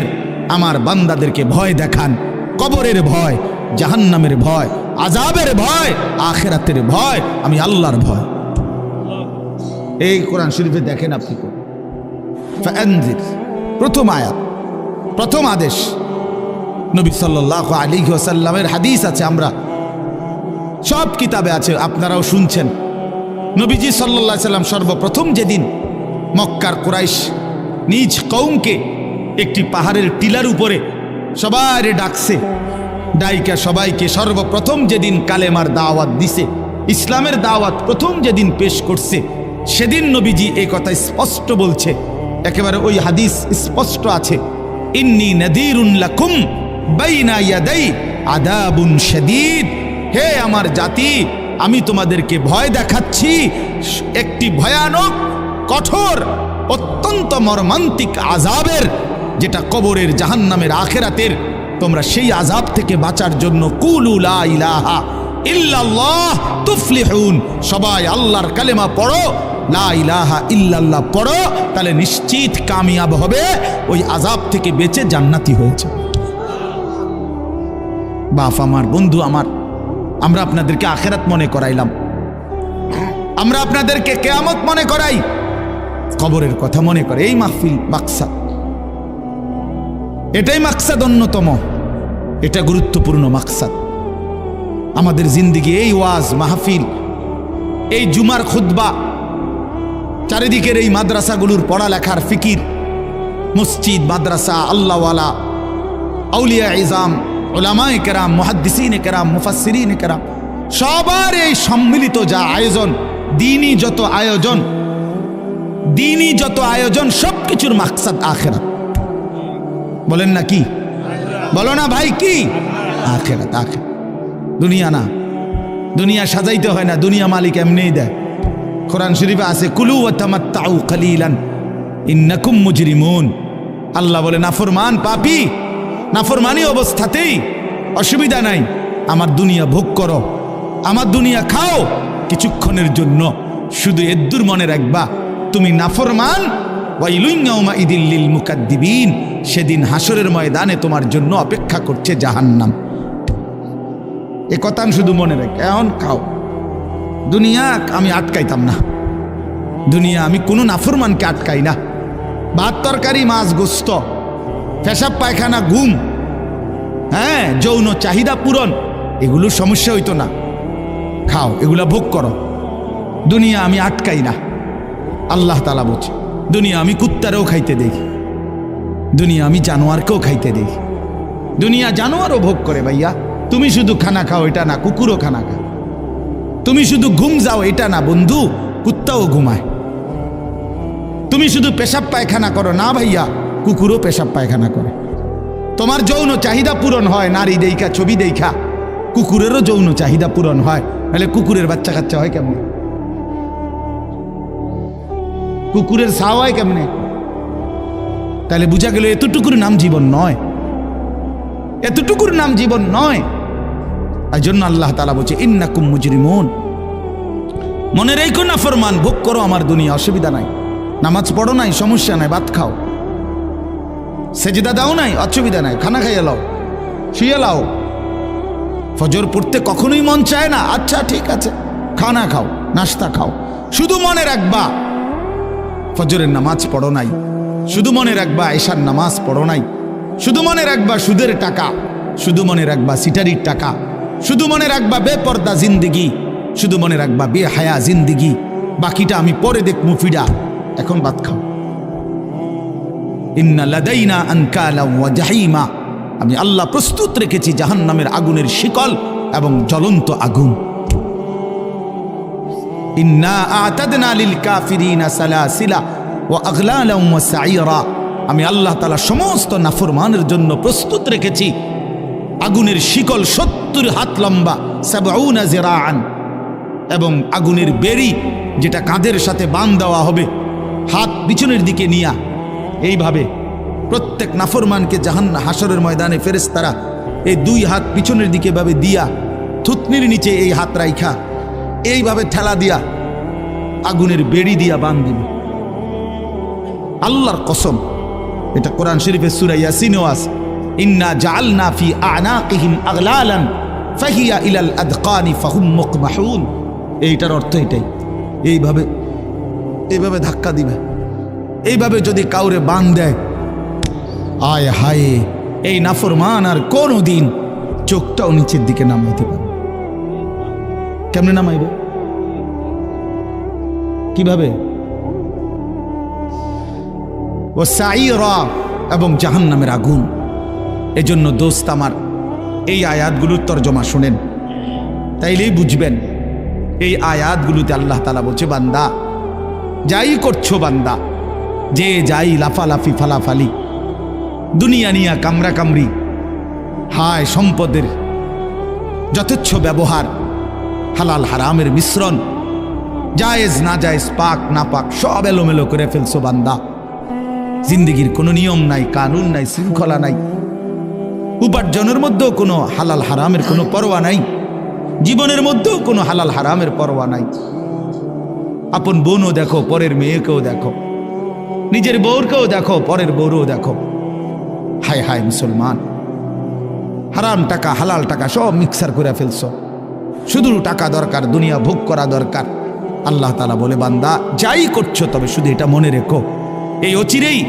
Speaker 1: আমার বান্দাদেরকে ভয় দেখান, কবরের ভয়, জাহান্নামের ভয়, আযাবের ভয়, আখিরাতের ভয়, আমি আল্লাহর ভয়। এই কোরআন শরীফে দেখেন আপনি, ফাআনজির প্রথম আয়াত, প্রথম আদেশ। নবী সাল্লাল্লাহু আলাইহি ওয়াসাল্লামের হাদিস আছে, আমরা সব কিতাবে আছে, আপনারাও শুনছেন। নবীজি সাল্লাল্লাহু আলাইহি সাল্লাম সর্বপ্রথম যেদিন মক্কার কুরাইশ নিজ কওমকে একটি পাহাড়ের টিলার উপরে সবাইরে ডাকছে, ডাইকা সবাইকে সর্বপ্রথম যেদিন কালেমার দাওয়াত দিছে, ইসলামের দাওয়াত প্রথম যেদিন পেশ করছে, সেদিন নবীজি এই কথা স্পষ্ট বলছে, একেবারে ওই হাদিস স্পষ্ট আছে, ইন্নী নাযীরুন লাকুম বাইনা ইয়াদাই আযাবুন শাদীদ। হে আমার জাতি, আমি তোমাদেরকে ভয় দেখাচ্ছি একটি ভয়ানক, কঠোর, অত্যন্ত মর্মান্তিক আযাবের, যেটা কবরের, জাহান্নামের, আখিরাতের। তোমরা সেই আযাব থেকে বাঁচার জন্য কুলু লা ইলাহা ইল্লাল্লাহ তুফলিহুন, সবাই আল্লাহর কালেমা পড়ো, লা ইলাহা ইল্লাল্লাহ পড়ো, তাহলে নিশ্চিত কামিয়াব হবে, ওই আযাব থেকে বেঁচে জান্নাতি হয়েছে। বাপ আমার, বন্ধু আমার, আমরা আপনাদেরকে আখিরাত মনে করাইলাম, আমরা আপনাদেরকে কিয়ামত মনে করাই। কবরের কথা মনে করে। এই মাহফিল মাকসাদ, এটাই মাকসাদ অন্যতম, এটা গুরুত্বপূর্ণ মাকসাদ আমাদের জিন্দিগি। এই ওয়াজ মাহফিল, এই জুমার খুতবা, চারিদিকের এই মাদ্রাসাগুলোর পড়ালেখার ফিকির, মসজিদ মাদ্রাসা, আল্লাহওয়ালা, আউলিয়া ইজাম, উলামায়ে কেরাম, মুহাদ্দিসিনে কেরাম, মুফাসসিরিনে কেরাম, সবার এই সম্মিলিত যা আয়োজন, দ্বীনি যত আয়োজন সবকিছুর মাকসাদ আখিরাত। বলেন না কি? বলো না ভাই, কি? আখিরাত। দুনিয়া না, দুনিয়া সাজাইতে হয় না, দুনিয়া মালিক এমনিই দেয়। কোরআন শরীফে আছে, কুলু ওয়া তামাত্তাউ কালিলান ইন্নাকুম মুজরিমুন। আল্লাহ বলে, নাফরমান পাপী, নাফরমানি অবস্থাতেই অসুবিধা নাই, আমার দুনিয়া ভোগ করো, আমার দুনিয়া খাও কিছুক্ষণের জন্য, শুধু এদ্দুর মনে রাখবা তুমি নাফরমান। ওয়াইলুন ইয়াউমাইদিল লিল মুকাদ্দিবিন, সেদিন হাসরের ময়দানে তোমার জন্য অপেক্ষা করছে জাহান্নাম। এ কথা শুধু মনে রাখ, এখন খাও। দুনিয়া আমি আটকাইতাম না, দুনিয়া আমি কোনো নাফরমানকে আটকাই না। ভাত তরকারি, মাছ গোস্ত, পেশাব পায়খানা, ঘুম, হ্যাঁ, যৌন চাহিদা পূরণ, এগুলো সমস্যা হইতো না। খাও, এগুলা ভোগ করো, দুনিয়া আমি আটকাই না। আল্লাহ তাআলা বলছে, দুনিয়া আমি কুত্তারেও খাইতে দেই, দুনিয়া আমি জানোয়ারকেও খাইতে দেই। দুনিয়া জানোয়ারও ভোগ করে ভাইয়া। তুমি শুধু খানা খাও এটা না, কুকুরও খানা খায়। তুমি শুধু ঘুম যাও এটা না বন্ধু, কুত্তাও ঘুমায়। তুমি শুধু পেশাব পায়খানা করো না ভাইয়া, কুকুরও পেশাব পায়খানা করে। তোমার যৌন চাহিদা পূরণ হয় নারী দেইখা, ছবি দেইখা, কুকুরেরও যৌন চাহিদা পূরণ হয়। তাহলে কুকুরের বাচ্চা কাচ্চা হয় কেমনে? কুকুরের ছাও হয় কেমনে? তাহলে বুঝা গেল এতটুকুর নাম জীবন নয়, এতটুকুর নাম জীবন নয়। এই জন্য আল্লাহ তাআলা বলছে, ইন্নাকুম মুজরিমুন, মনে রেখো নাফরমান, ভোগ করো আমার দুনিয়া, অসুবিধা নাই। নামাজ পড়ো নাই, সমস্যা নাই, ভাত খাও। সেজদা দাও নাই, অসুবিধা নাই, খানা খাইয়া লাও, শুয়ে লাও। ফজর পড়তে কখনোই মন চায় না, আচ্ছা ঠিক আছে, খানা খাও, নাস্তা খাও। শুধু মনে রাখবা ফজরের নামাজ পড়ো নাই, শুধু মনে রাখবা এশার নামাজ পড়ো নাই, শুধু মনে রাখবা সুদের টাকা, শুধু মনে রাখবা সিটারির টাকা, শুধু মনে রাখবা বেপর্দা জিন্দিগি, শুধু মনে রাখবা বেহায়া জিন্দিগি। বাকিটা আমি পরে দেখবো ফিরা, এখন ভাত খাও। ইন্না লাদাইনা আনকালা ওয়া জাহিমা, আমি আল্লাহ প্রস্তুত রেখেছি জাহান্নামের আগুনের শিকল এবং জ্বলন্ত আগুন। ইন্না আ'তাদনা লিল কাফিরিনা সালাসিলা ওয়া আগলালা ওয়া সাইরা, আমি আল্লাহ তাআলা সমস্ত নাফরমানের জন্য প্রস্তুত রেখেছি আগুনের শিকল 70 হাত লম্বা, 70 জিরাআন, এবং আগুনের বেড়ি যেটা কাঁধের সাথে বাঁধ দেওয়া হবে, হাত পিছনের দিকে নিয়া। এইভাবে প্রত্যেক নাফরমানকে হাসরের ময়দানে ফেরেশতারা এই 2 হাত পিছনের দিকে ভাবে দিয়া, থুতনির নিচে এই হাত রাইখা এইভাবে ঠেলা দিয়া আগুনের বেড়ি দিয়া বাঁধ দিবে। আল্লাহর কসম, এটা কোরআন শরীফের সূরা ইয়াসিনেও আছে, ইন্না জাআলনা ফি আ'নাকিহিম আগলালান ফাহিয়া ইলাল আদকানি ফাহুম মুকমাহুন। এইটার অর্থ এটাই, এইভাবে ধাক্কা দিবে। এইভাবে যদি কাউরে বাঁধ দেয়, আয় হায়, এই নাফরমান আর কোনোদিন চোখটাও নিচের দিকে নামাইতে পারবে। কেমনে নামাইবে? কিভাবে? ও সাইরা, এবং জাহান্নামের আগুন। এজন্য দোস্ত আমার, এই আয়াতগুলোর তরজমা শুনেন, তাইলেই বুঝবেন। এই আয়াতগুলোতে আল্লাহ তাআলা বলছে, বান্দা যাই করছো, বান্দা যে যাই লাফালাফি ফালাফালি, দুনিয়া নিয়া কামরা কামরি, হায় সম্পদের যথেচ্ছ ব্যবহার, হালাল হারামের মিশ্রণ, জায়েজ না জায়েজ, পাক না পাক, সব এলোমেলো করে ফেলছো বান্দা। জিন্দিগির কোনো নিয়ম নাই, কানুন নাই, শৃঙ্খলা নাই, উপার্জনের মধ্যেও কোনো হালাল হারামের কোনো পরোয়া নাই, জীবনের মধ্যেও কোনো হালাল হারামের পরোয়া নাই। আপন বোনও দেখো, পরের মেয়েকেও দেখো, নিজের বউরকেও দেখো, পরের বউরও দেখো। হায় হায় মুসলমান, হারাম টাকা হালাল টাকা সব মিক্সার করে ফেলছো। শুধু টাকা দরকার, দুনিয়া ভোগ করা দরকার, আল্লাহ তাআলা বলে, বান্দা যাই করছো তবে শুধু এটা মনে রেখো, এই অচিরেই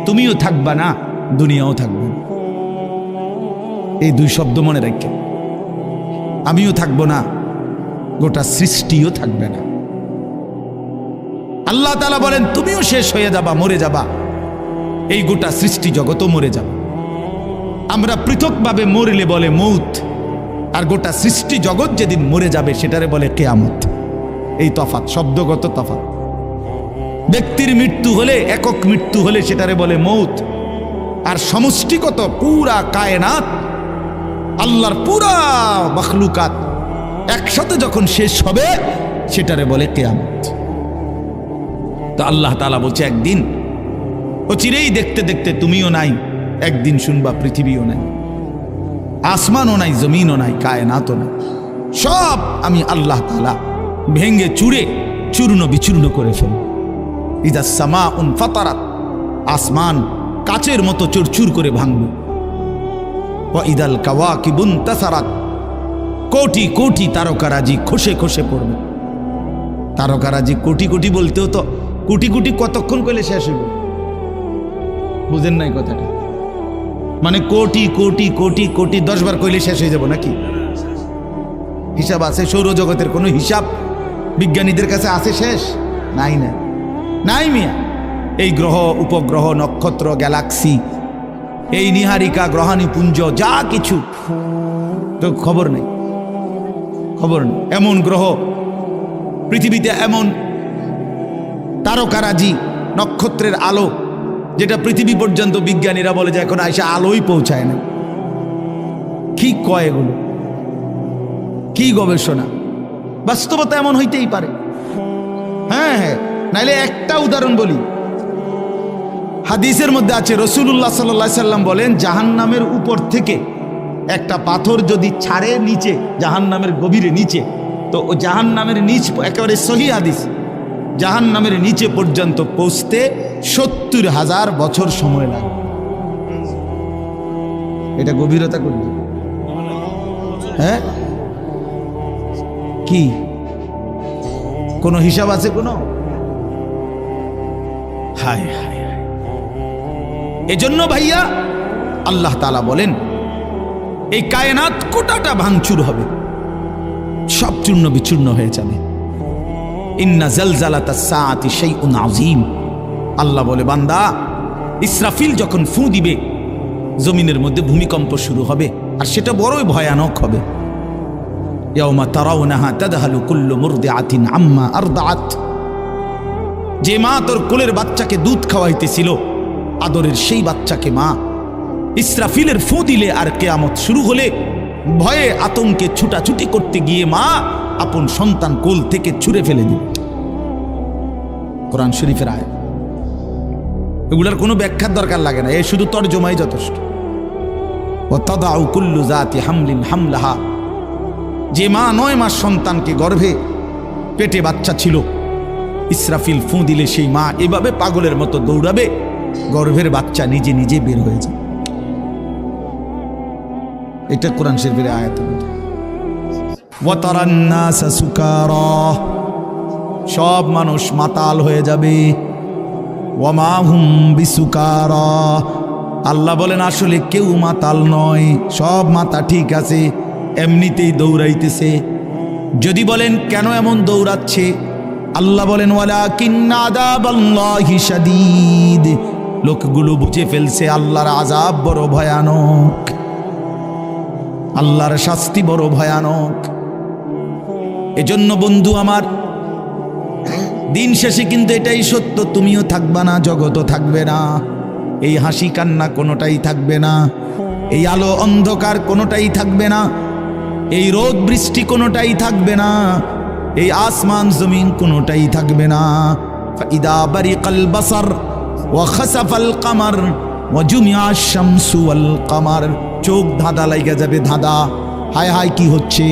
Speaker 1: তুমিও থাকবা না, দুনিয়াও থাকবে না। এই দুই শব্দ মনে রাখে, আমিও থাকবো না, গোটা সৃষ্টিও থাকবে না। আল্লাহ তাআলা বলেন তুমিও শেষ হয়ে যাবা, মরে যাবা, এই গোটা সৃষ্টি জগতও মরে যাবে। আমরা পৃথকভাবে মরলে বলে মৌত, আর গোটা সৃষ্টি জগৎ যেদিন মরে যাবে সেটারে বলে কিয়ামত। এই তফাৎ, শব্দগত তফাৎ। ব্যক্তির মৃত্যু হলে, একক মৃত্যু হলে সেটারে বলে মৌত, আর সমষ্টিগত পুরা কায়নাত, আল্লাহর পুরা মখলুকাত একসাথে যখন শেষ হবে সেটারে বলে কিয়ামত। তো আল্লাহ তাআলা বলছে একদিন অচিরেই দেখতে দেখতে তুমিও নাই, একদিন শুনবা পৃথিবীও নাই, আসমানও নাই, জমিনও নাই, কায়নাতও নাই, সব আমি আল্লাহ তাআলা ভেঙ্গে চুরে চূর্ণ বিচূর্ণ করে ফেলব। ইদা সামাউন ফাতারাত, আসমান কাচের মতো চুরচুর করে ভাঙবে। ওয়া ইদাল কাওয়াকিবুন তাসারাত, কোটি কোটি তারকারাজি খসে খসে পড়বে। তারকারাজি কোটি কোটি বলতেও তো কোটি কোটি কতক্ষণ করলে শেষ হইব, বুঝেন নাই কথাটা? মানে কোটি কোটি কোটি কোটি 10 বার কইলে শেষ হয়ে যাব নাকি? হিসাব আছে? সৌরজগতের কোনো হিসাব বিজ্ঞানীদের কাছে আছে শেষ? নাই, না নাই মিয়া। এই গ্রহ, উপগ্রহ, নক্ষত্র, গ্যালাক্সি, এই নিহারিকা, গ্রহাণুপুঞ্জ, যা কিছু তো খবর নেই, খবর নেই। এমন গ্রহ পৃথিবীতে, এমন তারকারাজি, নক্ষত্রের আলো, যেটা পৃথিবী পর্যন্ত বিজ্ঞানীরা বলে যে এখন আইসা আলোই পৌঁছায় না। কি কয় এগুলো? কি গবেষণা? বাস্তবতা এমন হইতেই পারে। হ্যাঁ হ্যাঁ, নাইলে একটা উদাহরণ বলি। হাদিসের মধ্যে আছে, রাসূলুল্লাহ সাল্লাল্লাহু আলাইহি সাল্লাম বলেন, জাহান্নামের উপর থেকে একটা পাথর যদি ছাড়ে নিচে, জাহান্নামের গভীরে নিচে, তো ও জাহান্নামের নিচ, একেবারে সহিহ হাদিস, জাহান্নামের নিচে পর্যন্ত পৌঁছতে 70,000 বছর সময় লাগে। এটা গভীরতা করবে? হ্যাঁ, কি কোনো হিসাব আছে? কোনো? হায় হায় হায়। এজন্য ভাইয়া আল্লাহ তাআলা বলেন এই কায়নাত কোটাটা ভাঙচুর হবে, সব চূর্ণ বিচূর্ণ হয়ে যাবে। ইন্না জালজালাতাস সাআতি শাইউন আযীম। আল্লাহ বলে, বান্দা ইসরাফিল যখন ফু দিবে, জমিনের মধ্যে ভূমিকম্প শুরু হবে, আর সেটা বড়ই ভয়ানক হবে। ইয়াউমা তারাউনাহা তাদহালু কুল্লু মুরদিআতিন আম্মা আরদাআত। যে মা তোর কোলের বাচ্চাকে দুধ খাওয়াইতেছিল, আদরের সেই বাচ্চাকে মা ইসরাফিলের ফু দিলে আর কিয়ামত শুরু হলে ভয়ে আতঙ্কে ছুটাছুটি করতে গিয়ে মা আপন সন্তান কোল থেকে ছুঁড়ে ফেলে দিবে। কোরআন শরীফের আয়াত। এগুলার কোনো ব্যাখ্যার দরকার লাগে না, এ শুধু তর্জমাই যথেষ্ট। ওয়া তাদাউ কুল্লু যাতি হামলিন হামলাহা। যে মা 9 মাস সন্তানকে গর্ভে, পেটে বাচ্চা ছিল, ইসরাফিল ফু দিলে সেই মা এভাবে পাগলের মতো দৌড়াবে, গর্ভের বাচ্চা নিজে নিজে বের হয়ে যাবে। এটা কোরআন শরীফের আয়াত। ওয়া তারান নাসা সুকারা, সব মানুষ মাতাল হয়ে যাবে। ওয়া মা হুম বিসুকারা, আল্লাহ বলেন আসলে কেউ মাতাল নয়, সব মাথা ঠিক আছে, এমনিতেই দৌড়াইতেছে। যদি বলেন কেন এমন দৌড়াচ্ছে, আল্লাহ বলেন ওয়ালাকিন্না আযাবাল্লাহি শাদীদ, লোকগুলো বুঝে ফেলছে আল্লাহর আযাব বড় ভয়ানক, আল্লাহর শাস্তি বড় ভয়ানক। এজন্য বন্ধু আমার, দিন শেষে কিন্তু এটাই সত্য, তুমিও থাকবা না, জগতও থাকবে না, এই হাসি কান্না কোনোটাই থাকবে না, এই আলো অন্ধকার কোনোটাই থাকবে না, এই রোদ বৃষ্টি কোনোটাই থাকবে না, এই আসমান জমিন কোনোটাই থাকবে না। ফাইদা বারিকাল বাসার ওয়া খাসাফাল কামার ওয়া জুমিআশ শামসু ওয়াল কামার, চোখ ধাঁধা লাগা যাবে, ধাঁধা। হায় হায় কি হচ্ছে?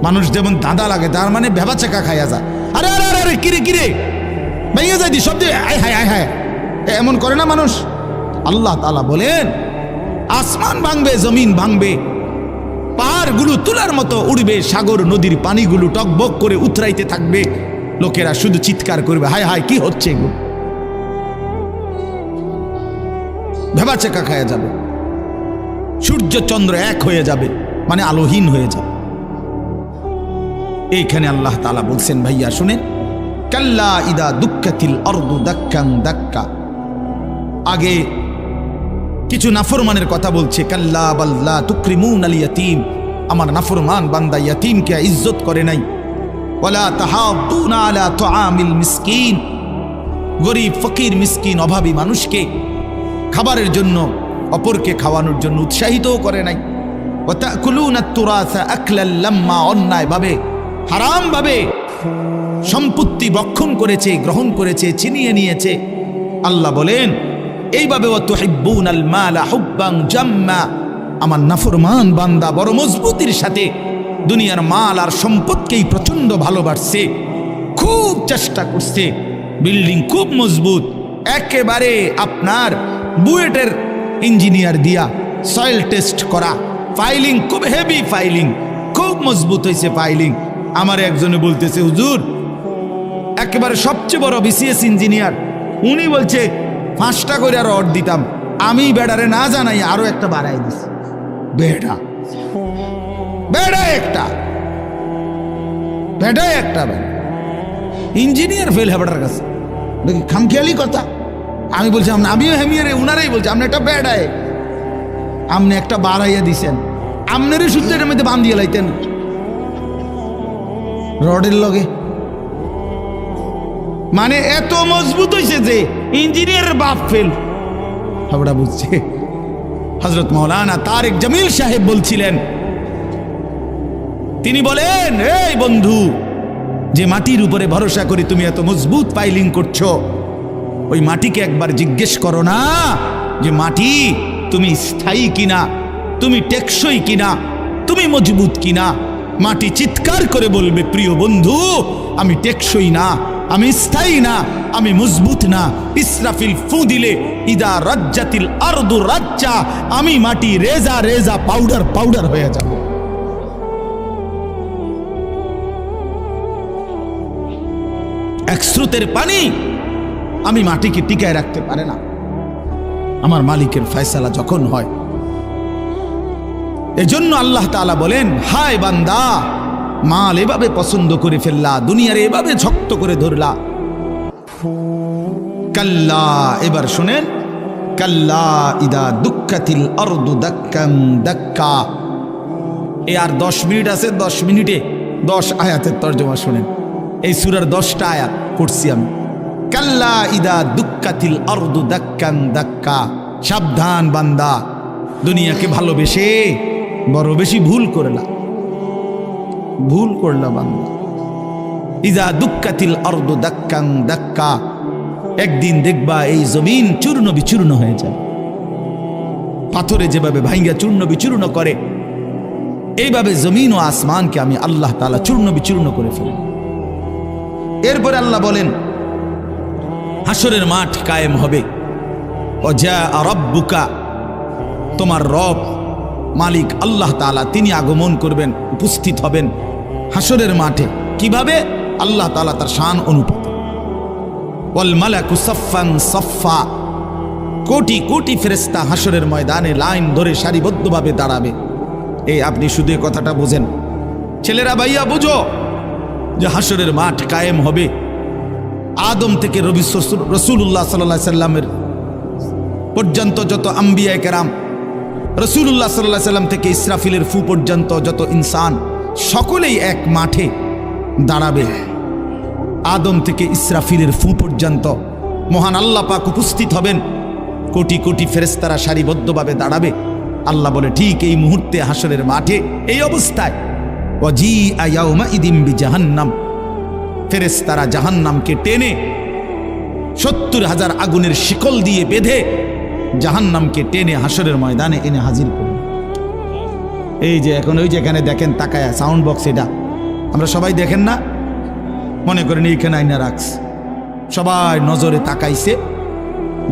Speaker 1: মানুষ যেমন ধাঁধা লাগে, তার মানে ভেবা চাকা খাইয়া যায়। আরে আরে আরে আরে, কিরে কিরে ভাইয়া যাই দি শব্দে, আয় হায় হায় হায়, এমন করে না মানুষ। আল্লাহ তাআলা বলেন আসমান ভাঙবে, জমিন ভাঙবে, পাহাড়গুলো তুলার মতো উড়বে, সাগর নদীর পানিগুলো টকবক করে উতরাইতে থাকবে, লোকেরা শুধু চিৎকার করবে, হায় হায় কি হচ্ছে এগুলো, ভেবাচেকা খায়া যাবে, সূর্য চন্দ্র এক হয়ে যাবে, মানে আলোহীন হয়ে যাবে। এইখানে আল্লাহ তাআলা বলছেন, ভাইয়া শুনেন, কাল্লা ইদা দুক্কাতিল আরদু দাক্কান দাক্কা। আগে কিছু নাফরমানের কথা বলছে, কাল্লা বাল্লা তুকরিমুনাল ইয়াতীম, আমার নাফরমান বান্দা ইয়াতীমকে ইজ্জত করে নাই। ওয়ালা তাহাদ্দুনা আলা তুআমিল মিসকিন, গরীব ফকির মিসকিন অভাবী মানুষকে খাবারের জন্য, অপরকে খাওয়ানোর জন্য উৎসাহিতও করে নাই। ওয়া তাকুলুনাত তুরাসা আকলাল লাম্মা, অন্যায়ভাবে হারামভাবে সম্পত্তি ভক্ষণ করেছে, গ্রহণ করেছে, ছিনিয়ে নিয়েছে। আল্লাহ বলেন এইভাবে, ওয়া তুহিব্বুনাল মালা হুব্বান জাম্মা, আমার নাফরমান বান্দা বড় মজবুতির সাথে দুনিয়ার মাল আর সম্পদকেই প্রচন্ড ভালোবাসছে, খুব চেষ্টা করছে, বিল্ডিং খুব মজবুত, একেবারে আপনার বুয়েটের ইঞ্জিনিয়ার দিয়া সয়েল টেস্ট করা, ফাইলিং খুব হেভি, ফাইলিং খুব মজবুত হয়েছে ফাইলিং। আমার একজনে বলতেছে, হুজুর একেবারে সবচেয়ে বড় বিসিএস ইঞ্জিনিয়ার, উনি বলছে 5টা করে রড দিতাম, আমি বেড়ারে না জানাই আরো একটা বাড়াই দিছি। বেড়া বেড়া একটা বেড়া একটা ইঞ্জিনিয়ার ফেল হেবাটার কাছে দেখি খামখেয়ালি কথা। আমি বলছি আমিও হেমিয়ারে, উনারাই বলছে আপনি একটা বেড়ায়, আপনি একটা বাড়াইয়া দিছেন, আপনারই সূত্রের মধ্যে বান্ধিয়ে লাইতেন রডের লগে। মানে এত মজবুত হয়েছে যে ইঞ্জিনিয়ারের বাপ ফেল। হাবড়া বুঝছে। হযরত মাওলানা তারেক জামিল সাহেব বলছিলেন, তিনি বলেন, এই বন্ধু, যে মাটির উপরে ভরসা করি তুমি এত মজবুত পাইলিং করছো, ওই মাটিকে একবার জিজ্ঞেস করো না যে মাটি তুমি স্থায়ী কিনা, তুমি টেকসই কিনা, তুমি মজবুত কিনা। মাটি চিৎকার করে বলবে, প্রিয় বন্ধু আমি টেকসই না, আমি স্থায়ী না, আমি মজবুত না। ইসরাফিল ফু দিলে ইদা রাজ্জাতিল আরদু রাজ্জা, আমি মাটি রেজা রেজা পাউডার পাউডার হয়ে যাব। এক স্রোতের পানি আমি মাটিকে টিকায় রাখতে পারে না, আমার মালিকের ফয়সালা যখন হয়। এজন্য আল্লাহ তাআলা বলেন, হায় বান্দা, মাল এভাবে পছন্দ করে ফেললা, দুনিয়ার এভাবে শক্ত করে ধরলা। কাল্লা, এবার শুনেন, কাল্লা ইদা দুক্কাতিল আরদু দাক্কান দাক্কা। এ আর 10 মিনিট আছে, 10 মিনিটে 10 আয়াতের তরজমা শুনেন। এই সূরার 10টা আয়াত পড়ছি আমি। কাল্লা ইদা দুক্কাতিল আরদু দাক্কান দাক্কা, সাবধান বান্দা, দুনিয়াকে ভালোবেসে বড় বেশি ভুল করলা, ভুল করলা বান্দা। ইদা দুক্কাতিল আরদু দাক্কান দাক্কা, একদিন দেখবা এই জমিন চূর্ণ বিচূর্ণ হয়ে যায়। পাথরে যেভাবে ভাঙ্গা চূর্ণ বিচূর্ণ করে, এইভাবে জমিন ও আসমানকে আমি আল্লাহ তাআলা চূর্ণ বিচূর্ণ করে ফেলি। এরপরে আল্লাহ বলেন, হাসরের মাঠ কায়েম হবে। ওয়াজা রাব্বুকা, তোমার রব মালিক আল্লাহ তাআলা তিনি আগমন করবেন, উপস্থিত হবেন হাসরের মাঠে। কিভাবে? আল্লাহ তাআলা তার শান অনুপাতে। ওয়াল মালাকু সাফফান সাফফা, কোটি কোটি ফেরেশতা হাসরের ময়দানে লাইন ধরে সারিবদ্ধভাবে দাঁড়াবে। এই আপনি শুধু এই কথাটা বোঝেন, ছেলেরা ভাইয়া বুঝো যে হাসরের মাঠ কায়েম হবে। আদম থেকে রাসূলুল্লাহ সাল্লাল্লাহু আলাইহি সাল্লামের পর্যন্ত যত আম্বিয়া কেরাম, রাসূলুল্লাহ সাল্লাল্লাহু আলাইহি সাল্লাম থেকে ইসরাফিলের ফু পর্যন্ত যত ইনসান, সকলেই এক মাঠে দাঁড়াবে। আদম থেকে ইসরাফিলের ফু পর্যন্ত মহান আল্লাহ পাক উপস্থিত হবেন, কোটি কোটি ফেরেশতারা সারিবদ্ধভাবে দাঁড়াবে। আল্লাহ বলে, ঠিক এই মুহূর্তে হাসরের মাঠে এই অবস্থায় ওয়াজিআ ইয়াউমাইদিন বিজাহান্নাম, ফেরেশতারা জাহান্নামকে টেনে 70,000 আগুনের শিকল দিয়ে বেঁধে জাহান্নামকে টেনে হাসরের ময়দানে এনে হাজির করবে। এই যে এখন ওই যেখানে দেখেন তাকায়া সাউন্ড বক্স, এটা আমরা সবাই দেখেন না, মনে করেন এইখানে আইনা রাখস, সবাই নজরে তাকাইছে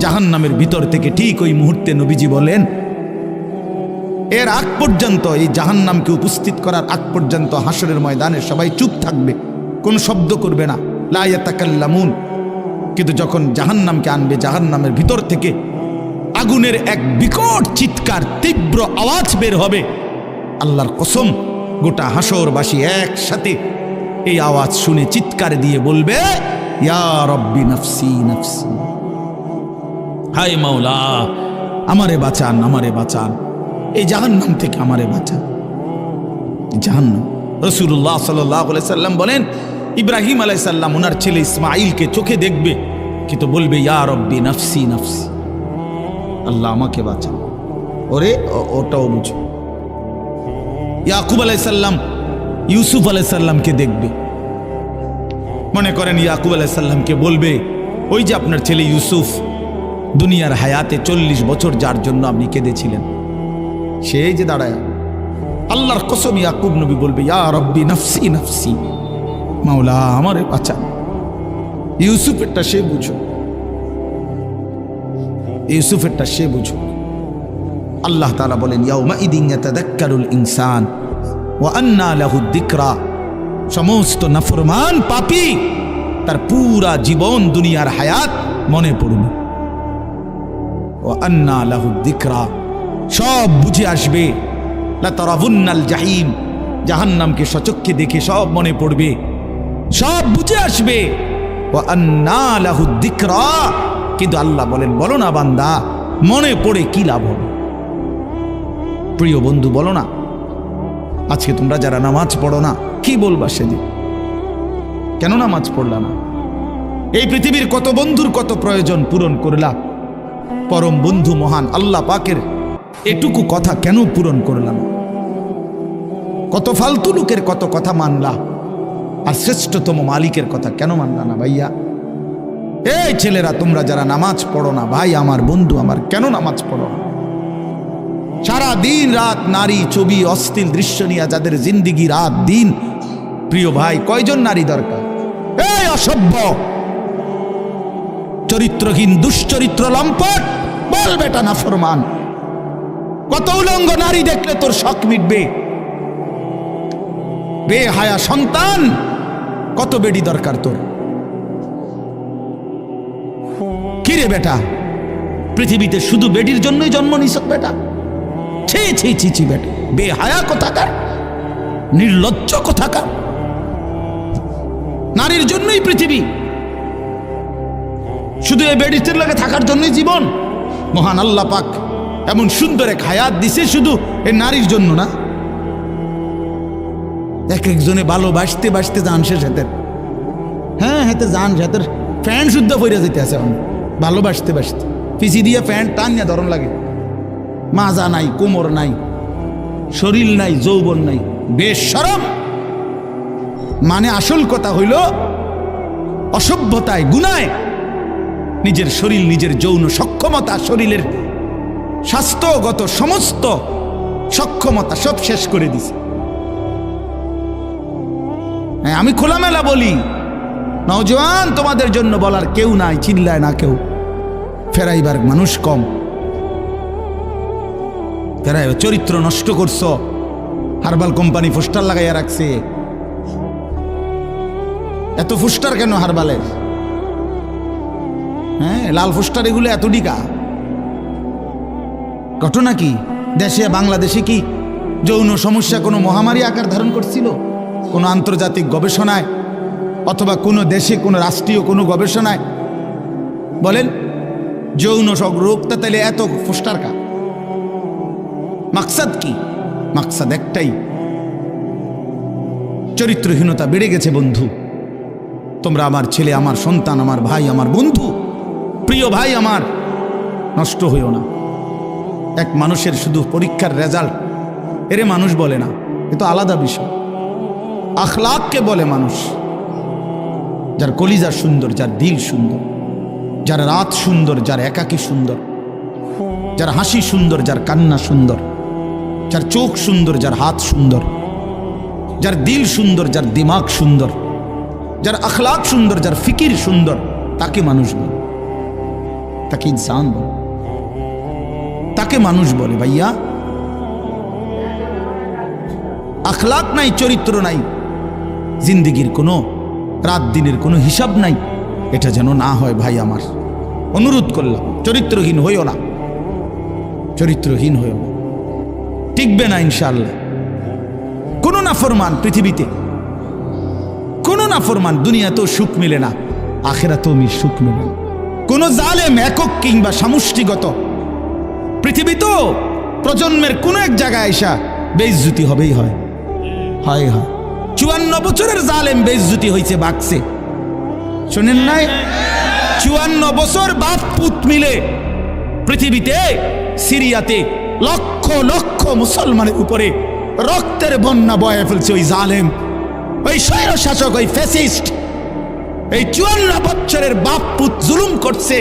Speaker 1: জাহান্নামের ভিতর থেকে। ঠিক ওই মুহূর্তে নবীজি বলেন, এর আগ পর্যন্ত, এই জাহান্নামকে উপস্থিত করার আগ পর্যন্ত হাসরের ময়দানে সবাই চুপ থাকবে, কোনো শব্দ করবে না, লা ইয়াতাকাল্লামুন। কিন্তু যখন জাহান্নামকে আনবে, জাহান্নামের ভিতর থেকে আগুনের এক বিকট চিৎকার, তীব্র আওয়াজ বের হবে। আল্লাহর কসম, গোটা হাসরবাসী একসাথে এই আওয়াজ শুনে চিৎকার দিয়ে বলবে, ইয়া রব্বি নফসি নফসি, হায় মাওলা আমারে বাঁচান, আমারে বাঁচান, এই জাহান্নাম থেকে আমারে বাঁচান। জাহান্নাম, রাসূলুল্লাহ সাল্লাল্লাহু আলাইহি সাল্লাম বলেন, ইব্রাহিম আলাইহিস সালাম ওনার ছেলে ইসমাঈলকে চোখে দেখবে, কিন্তু বলবে ইয়া রব্বি নফসি নফসি, আল্লাহ আমাকে বাঁচান। ওরে ওটাও বুঝো। ইয়াকুব আলাইহিস সালাম ইউসুফ আলাইহিস সালামকে দেখবে, মনে করেন ইয়াকুব আলাইহিস সালামকে বলবে, ওই যে আপনার ছেলে ইউসুফ দুনিয়ার হায়াতে 40 বছর যার জন্য আপনি কেঁদেছিলেন, সেই যে দাঁড়ায়। আল্লাহর কসম, ইয়াকুব নবী বলবে ইয়া রব্বি নফসি নফসি, মাওলা আমারে বাঁচান। ইউসুফেরটা সে বুঝো, ইউসুফেরটা সে বুঝো। আল্লাহ তাআলা বলেন, ইয়াউমা ইদিন ইয়াতাযাক্কারুল ইনসান ওয়া আন্না লাহুদ যিকরা। সমস্ত নাফরমান পাপী তার পুরা জীবন দুনিয়ার হায়াত মনে পড়বে। ওয়া আন্না লাহুদ যিকরা, সব বুঝে আসবে। লা তারাবুন্নাল জাহিম, জাহান্নামকে সচক্ষে দেখে সব মনে পড়বে, সব বুঝে আসবে। ওয়া আন্না লাহুদ যিকরা, কিন্তু আল্লাহ বলেন, বলো না বান্দা, মনে পড়ে কি লাভ হবে? প্রিয় বন্ধু, বলো না, আজকে তোমরা যারা নামাজ পড়ো না, কি বলবা সেদিন? কেন নামাজ পড়লা না? এই পৃথিবীর কত বন্ধুর কত প্রয়োজন পূরণ করলা, পরম বন্ধু মহান আল্লাহ পাকের এটুকু কথা কেন পূরণ করলাম? কত ফালতু লোকের কত কথা মানলা, আর শ্রেষ্ঠতম মালিকের কথা কেন মানলা না? ভাইয়া, এই ছেলেরা, তোমরা যারা নামাজ পড়ো না, ভাই আমার, বন্ধু আমার, কেন নামাজ পড়ো না? সারা দিন রাত নারী, ছবি, অশ্লীল দৃশ্য নিয়ে যাদের জিন্দিগি রাত দিন, প্রিয় ভাই, কয়জন নারী দরকার? এই অসভ্য, চরিত্রহীন, দুশ্চরিত্র, লম্পট, বল বেটা নাফরমান, কত উলঙ্গ নারী দেখলে তোর শখ মিটবে? বেহায়া সন্তান, কত বেডি দরকার তোর? কিরে বেটা, পৃথিবীতে শুধু বেডির জন্যই জন্ম নিছ বেটা? ছি ছি ছি ছি বেটা, বেহায়া কোথাকার, নির্লজ্জ কোথাকার। নারীর জন্যই পৃথিবী, শুধু এই বেডির লাগে থাকার জন্যই জীবন। মহান আল্লাহ পাক এমন সুন্দর এক হায়াত দিছে শুধু এই নারীর জন্য না। এক একজনে ভালোবাসতে বাসতে যান শেষ হাতের, হ্যাঁ হাতে যান হাতের ফ্যান শুদ্ধ পইরা যেতে আছে এখন, ভালোবাসতে বাসতে পিছি দিয়ে ফ্যান টান নিয়ে ধরন লাগে। মাজা নাই, কোমর নাই, শরীর নাই, যৌবন নাই, বেশরম। মানে আসল কথা হইল, অসভ্যতায়, গুনায় নিজের শরীর, নিজের যৌন সক্ষমতা, শরীরের স্বাস্থ্যগত সমস্ত সক্ষমতা সব শেষ করে দিছে। হ্যাঁ, আমি খোলামেলা বলি, নওজোয়ান, তোমাদের জন্য বলার কেউ নাই, চিল্লায় না কেউ, ফেরাইবার মানুষ কম। ফেরাই চরিত্র নষ্ট করছো, হারবাল কোম্পানি পোস্টার লাগাইয়া রাখছে। এত পোস্টার কেন হারবালের? হ্যাঁ, লাল পোস্টার এগুলো এত ডিকা। ঘটনা কি? দেশে, বাংলাদেশে কি যৌন সমস্যা কোনো মহামারী আকার ধারণ করছিল? কোনো আন্তর্জাতিক গবেষণায় অথবা কোনো দেশে, কোনো রাষ্ট্রীয় কোনো গবেষণায় বলেন যৌন রোগটা তাইলে এত পোস্টার কা? মাকসাদ কি? মাকসাদ একটাই, চরিত্রহীনতা বেড়ে গেছে বন্ধু। তোমরা আমার ছেলে, আমার সন্তান, আমার ভাই, আমার বন্ধু, প্রিয় ভাই আমার, নষ্ট হইও না। এক মানুষের শুধু পরীক্ষার রেজাল্ট এরে মানুষ বলে না, এ তো আলাদা বিষয়। আখলাককে বলে মানুষ। যার কলিজা সুন্দর, যার দিল সুন্দর, যার রাত সুন্দর, যার একাকী সুন্দর, যার হাসি সুন্দর, যার কান্না সুন্দর, যার চোখ সুন্দর, যার হাত সুন্দর, যার দিল সুন্দর, যার দিমাগ সুন্দর, যার আখলাক সুন্দর, যার ফিকির সুন্দর, তাকে মানুষ বলে, তাকে ইনসান বলে, তাকে মানুষ বলে। ভাইয়া, আখলাক নাই, চরিত্র নাই, জিন্দিগির কোনো রাত দিনের কোনো হিসাব নাই। এটা যেন না হয় ভাই আমার, অনুরোধ করলাম। চরিত্রহীন হইও না, চরিত্রহীন হইও না, টিকবে না ইনশাআল্লাহ। কোনো নাফরমান পৃথিবীতে, কোনো নাফরমান দুনিয়াতেও সুখ মিলে না, আখিরাতেও সুখ মিলে না। কোনো জালেম একক কিংবা সমষ্টিগত পৃথিবীতেও প্রজন্মের কোনো এক জায়গায় আইসা বেইজ্জতি হবেই হয়। 54 বছরের জালেম বেইজ্জতি হয়েছে, বাকছে, শোনেন নাই? 54 বছর বাপ পুত মিলে পৃথিবীতে সিরিয়াতে লক্ষ লক্ষ মুসলমানের উপরে রক্তের বন্যা বয়ে ফেলছে ওই জালেম, ওই স্বৈর শাসক, ওই ফ্যাসিস্ট। এই 54 বছরের বাপ পুত জুলুম করছে,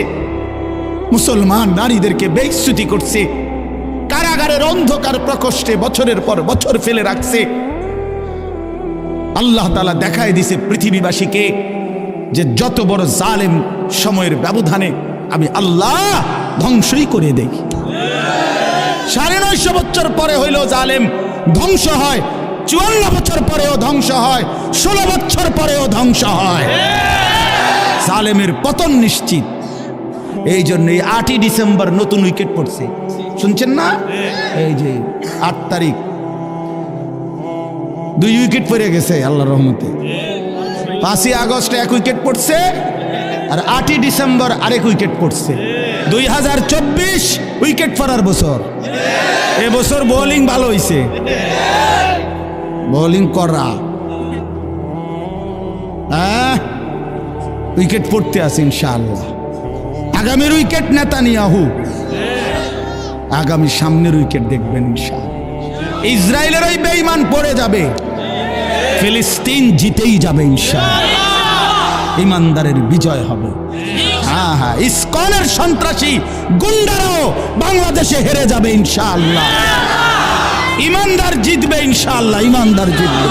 Speaker 1: মুসলমান নারীদেরকে বেইজ্জতি করছে, কারাগারের অন্ধকার প্রকোষ্ঠে বছরের পর বছর ফেলে রাখছে। আল্লাহ তাআলা দেখায় দিছে পৃথিবীবাসীকে যে যত বড় জালেম সময়ের ব্যবধানে আমি আল্লাহ ধ্বংসই করে দেই। 950 বছর পরে হইল জালেম ধ্বংস হয়, 54 বছর পরেও ধ্বংস হয়, 16 বছর পরেও ধ্বংস হয়। জালেমের পতন নিশ্চিত। এই জন্য 8ই ডিসেম্বর নতুন উইকেট পড়ছে, শুনছেন না? এই যে 8 তারিখ 2 উইকেট পড়ে গেছে আল্লাহর রহমতে। 5ই আগস্ট 1 উইকেট পড়ছে, আর 8ই ডিসেম্বর আরেক উইকেট পড়ছে। 2024 উইকেট পড়ার বছর। এবছর বোলিং ভালো হয়েছে, বোলিং করা, উইকেট পড়তে আছে ইনশাআল্লাহ। আগামীর উইকেট নেতানিয়াহু, আগামী সামনের উইকেট দেখবেন ইনশাআল্লাহ। ইসরায়েলের ওই বেঈমান পড়ে যাবে, ফিলিস্তিন জিতেই যাবে ইনশাআল্লাহ। ইমানদারের বিজয় হবে। হ্যাঁ হ্যাঁ, ইসকনের সন্ত্রাসী গুন্ডারাও বাংলাদেশে হেরে যাবে ইনশাআল্লাহ। ইমানদার জিতবে ইনশাআল্লাহ, ইমানদার জিতবে।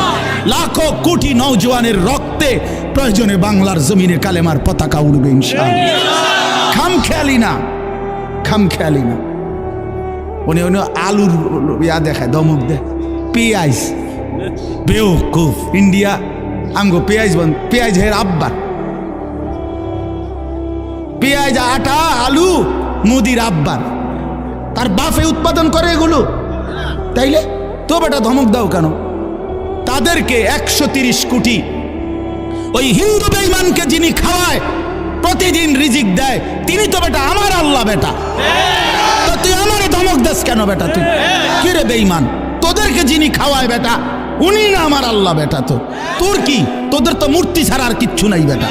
Speaker 1: লাখো কোটি নওজোয়ানের রক্তে প্রয়োজনে বাংলার জমিনে কালেমার পতাকা উড়বে ইনশাআল্লাহ। খামখেয়ালি না, খামখেয়ালি না। উনি আলুর ইয়া দেখায়, ধমক দেয়, পেঁয়াজ বেওকুফ। ইন্ডিয়া আমগো পেঁয়াজ বন্ধ, পেঁয়াজ হের আব্বার, পেঁয়াজ আটা আলু মুদির আব্বার, তার বাপে উৎপাদন করে এগুলো। তাইলে তো বেটা ধমক দাও কেন? তাদেরকে 130 কোটি ওই হিন্দু বেঈমানকে যিনি খাওয়ায়, প্রতিদিন রিজিক দেয়, তিনি তো বেটা আমার আল্লাহ বেটা। তো তুই আমারে ধমক দাস কেন বেটা? তুই কি রে বেঈমান? তোদেরকে যিনি খাওয়ায় বেটা, উনি না আমার আল্লাহ বেটা। তো তোর কি? তোদের তো মূর্তি ছাড়া আর কিচ্ছু নাই বেটা।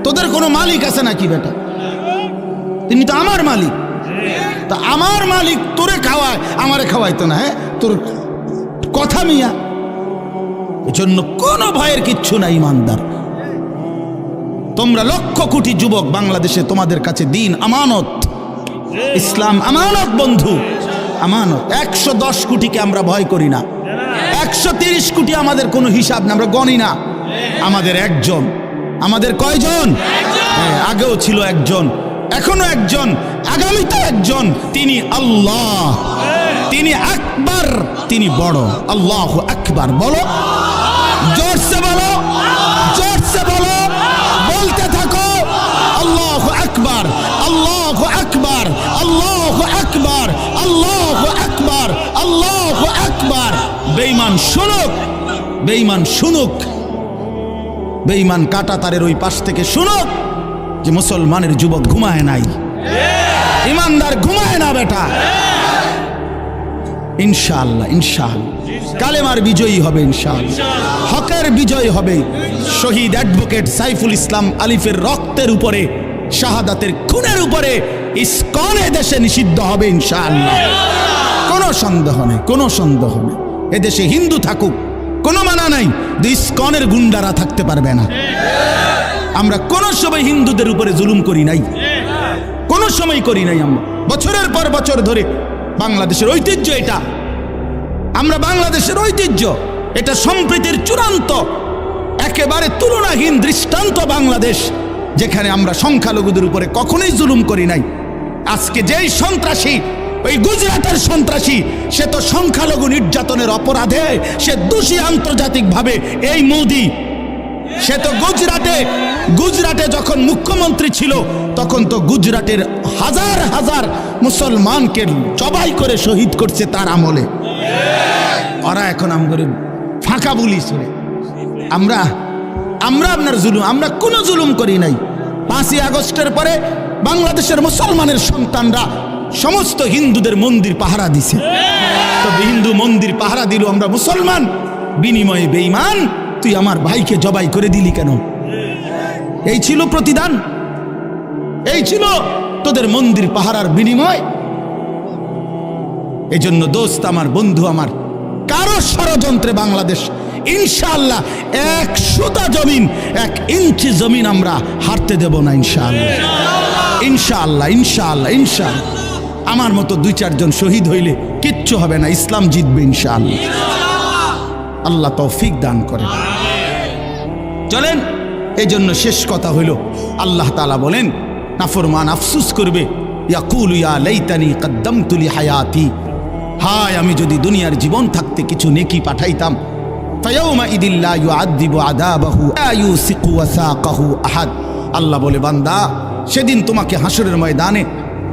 Speaker 1: তোদের কোনো মালিক আছে নাকি বেটা? তিনি তো আমার মালিক। তা আমার মালিক তোরে খাওয়ায়, আমারে খাওয়াইতো না। হ্যাঁ, তোর কথা মিয়া। এজন্য কোনো ভয়ের কিচ্ছু নাই ইমানদার। তোমরা লক্ষ কোটি যুবক বাংলাদেশে, তোমাদের কাছে দিন আমানত, ইসলাম আমানত বন্ধু, আমানত। 110 কোটিকে আমরা ভয় করি না, 130 কোটি আমাদের কোনো হিসাব না, আমরা গণি না। আমাদের একজন, আমাদের কয়জন? আগেও ছিল একজন, এখনো একজন, আগামীতে একজন। তিনি আল্লাহ, তিনি আকবার, তিনি বড়। আল্লাহু আকবার বলো, জোরসে বলো, জোরসে বলো, বলতে থাকো আল্লাহু আকবার, আল্লাহু আকবার, আল্লাহু আকবার, আল্লাহু আকবার, আল্লাহু আকবার। বেঈমান শুনুক, বেঈমান শুনুক, বেঈমান কাটা তারের ওই পাশ থেকে শুনুক যে মুসলমানের যুবক ঘুমায় নাই, ইমানদার ঘুমায় না বেটা। ইনশাআল্লাহ, ইনশাআল্লাহ কালেমার বিজয়ী হবে, ইনশাআল্লাহ হকের বিজয় হবে। শহীদ অ্যাডভোকেট সাইফুল ইসলাম আলিফের রক্তের উপরে, শাহাদাতের খুনের উপরে ইসকন দেশে নিষিদ্ধ হবে ইনশাআল্লাহ। কোনো সন্দেহ নেই, কোনো সন্দেহ নেই। এদেশে হিন্দু থাকুক, কোনো মানা নাই, ইসকনের গুন্ডারা থাকতে পারবে না। আমরা কোনো সময় হিন্দুদের উপরে জুলুম করি নাই, কোনো সময় করি নাই। আমরা বছরের পর বছর ধরে বাংলাদেশের ঐতিহ্য এটা, আমরা বাংলাদেশের ঐতিহ্য, এটা সম্প্রীতির চূড়ান্ত একেবারে তুলনাহীন দৃষ্টান্ত বাংলাদেশ, যেখানে আমরা সংখ্যালঘুদের উপরে কখনোই জুলুম করি নাই। আজকে যেই সন্ত্রাসী, ওই গুজরাটের সন্ত্রাসী, সে তো সংখ্যালঘু নির্যাতনের অপরাধে সে দোষী আন্তর্জাতিকভাবে। এই মোদি সে তো গুজরাটে যখন মুখ্যমন্ত্রী ছিল তখন তো গুজরাটের হাজার হাজার মুসলমানকে জবাই করে শহীদ করছে তার আমলে। ওরা এখন আমগরে ফাঁকা বলি শুনে আমরা আপনার জুলুম, আমরা কোনো জুলুম করি নাই। 5ই আগস্টের পরে বাংলাদেশের মুসলমানের সন্তানরা সমস্ত হিন্দুদের মন্দির পাহারা দিছে। তো হিন্দু মন্দির পাহারা দিল, আমরা মুসলমান, বিনিময়ে বেঈমান তুই আমার ভাইকে জবাই করে দিলি কেন? এই ছিল প্রতিদান, এই ছিল তোদের মন্দির পাহারার বিনিময়। এই জন্য দোস্ত আমার, বন্ধু আমার, কারো ষড়যন্ত্রে বাংলাদেশ ইনশাআল্লাহ 1 সুতা জমিন, 1 ইঞ্চি জমিন আমরা হারতে দেব না ইনশাআল্লাহ। ইনশাআল্লাহ ইনশাআল্লাহ ইনশাআল্লাহ। আমার মতো 2-4 জন শহীদ হইলে কিচ্ছু হবে না, ইসলাম জিতবে ইনশাআল্লাহ। আল্লাহ তৌফিক দান করেন। চলেন, এই জন্য শেষ কথা হইল, আল্লাহ তাআলা বলেন নাফরমান আফসোস করবে, ইয়াকুলু ইয়া লাইতানি কদ্দামতু লি হায়াতি, হায় আমি যদি দুনিয়ার জীবন থাকতে কিছু নেকি পাঠাইতাম। ফায়াউমা ইদিল লা ইউআযযিবু আযাবাহু লা ইউসিকু ওয়াসাকাহু আহাদ। আল্লাহ বলে, বান্দা সেদিন তোমাকে হাসরের ময়দানে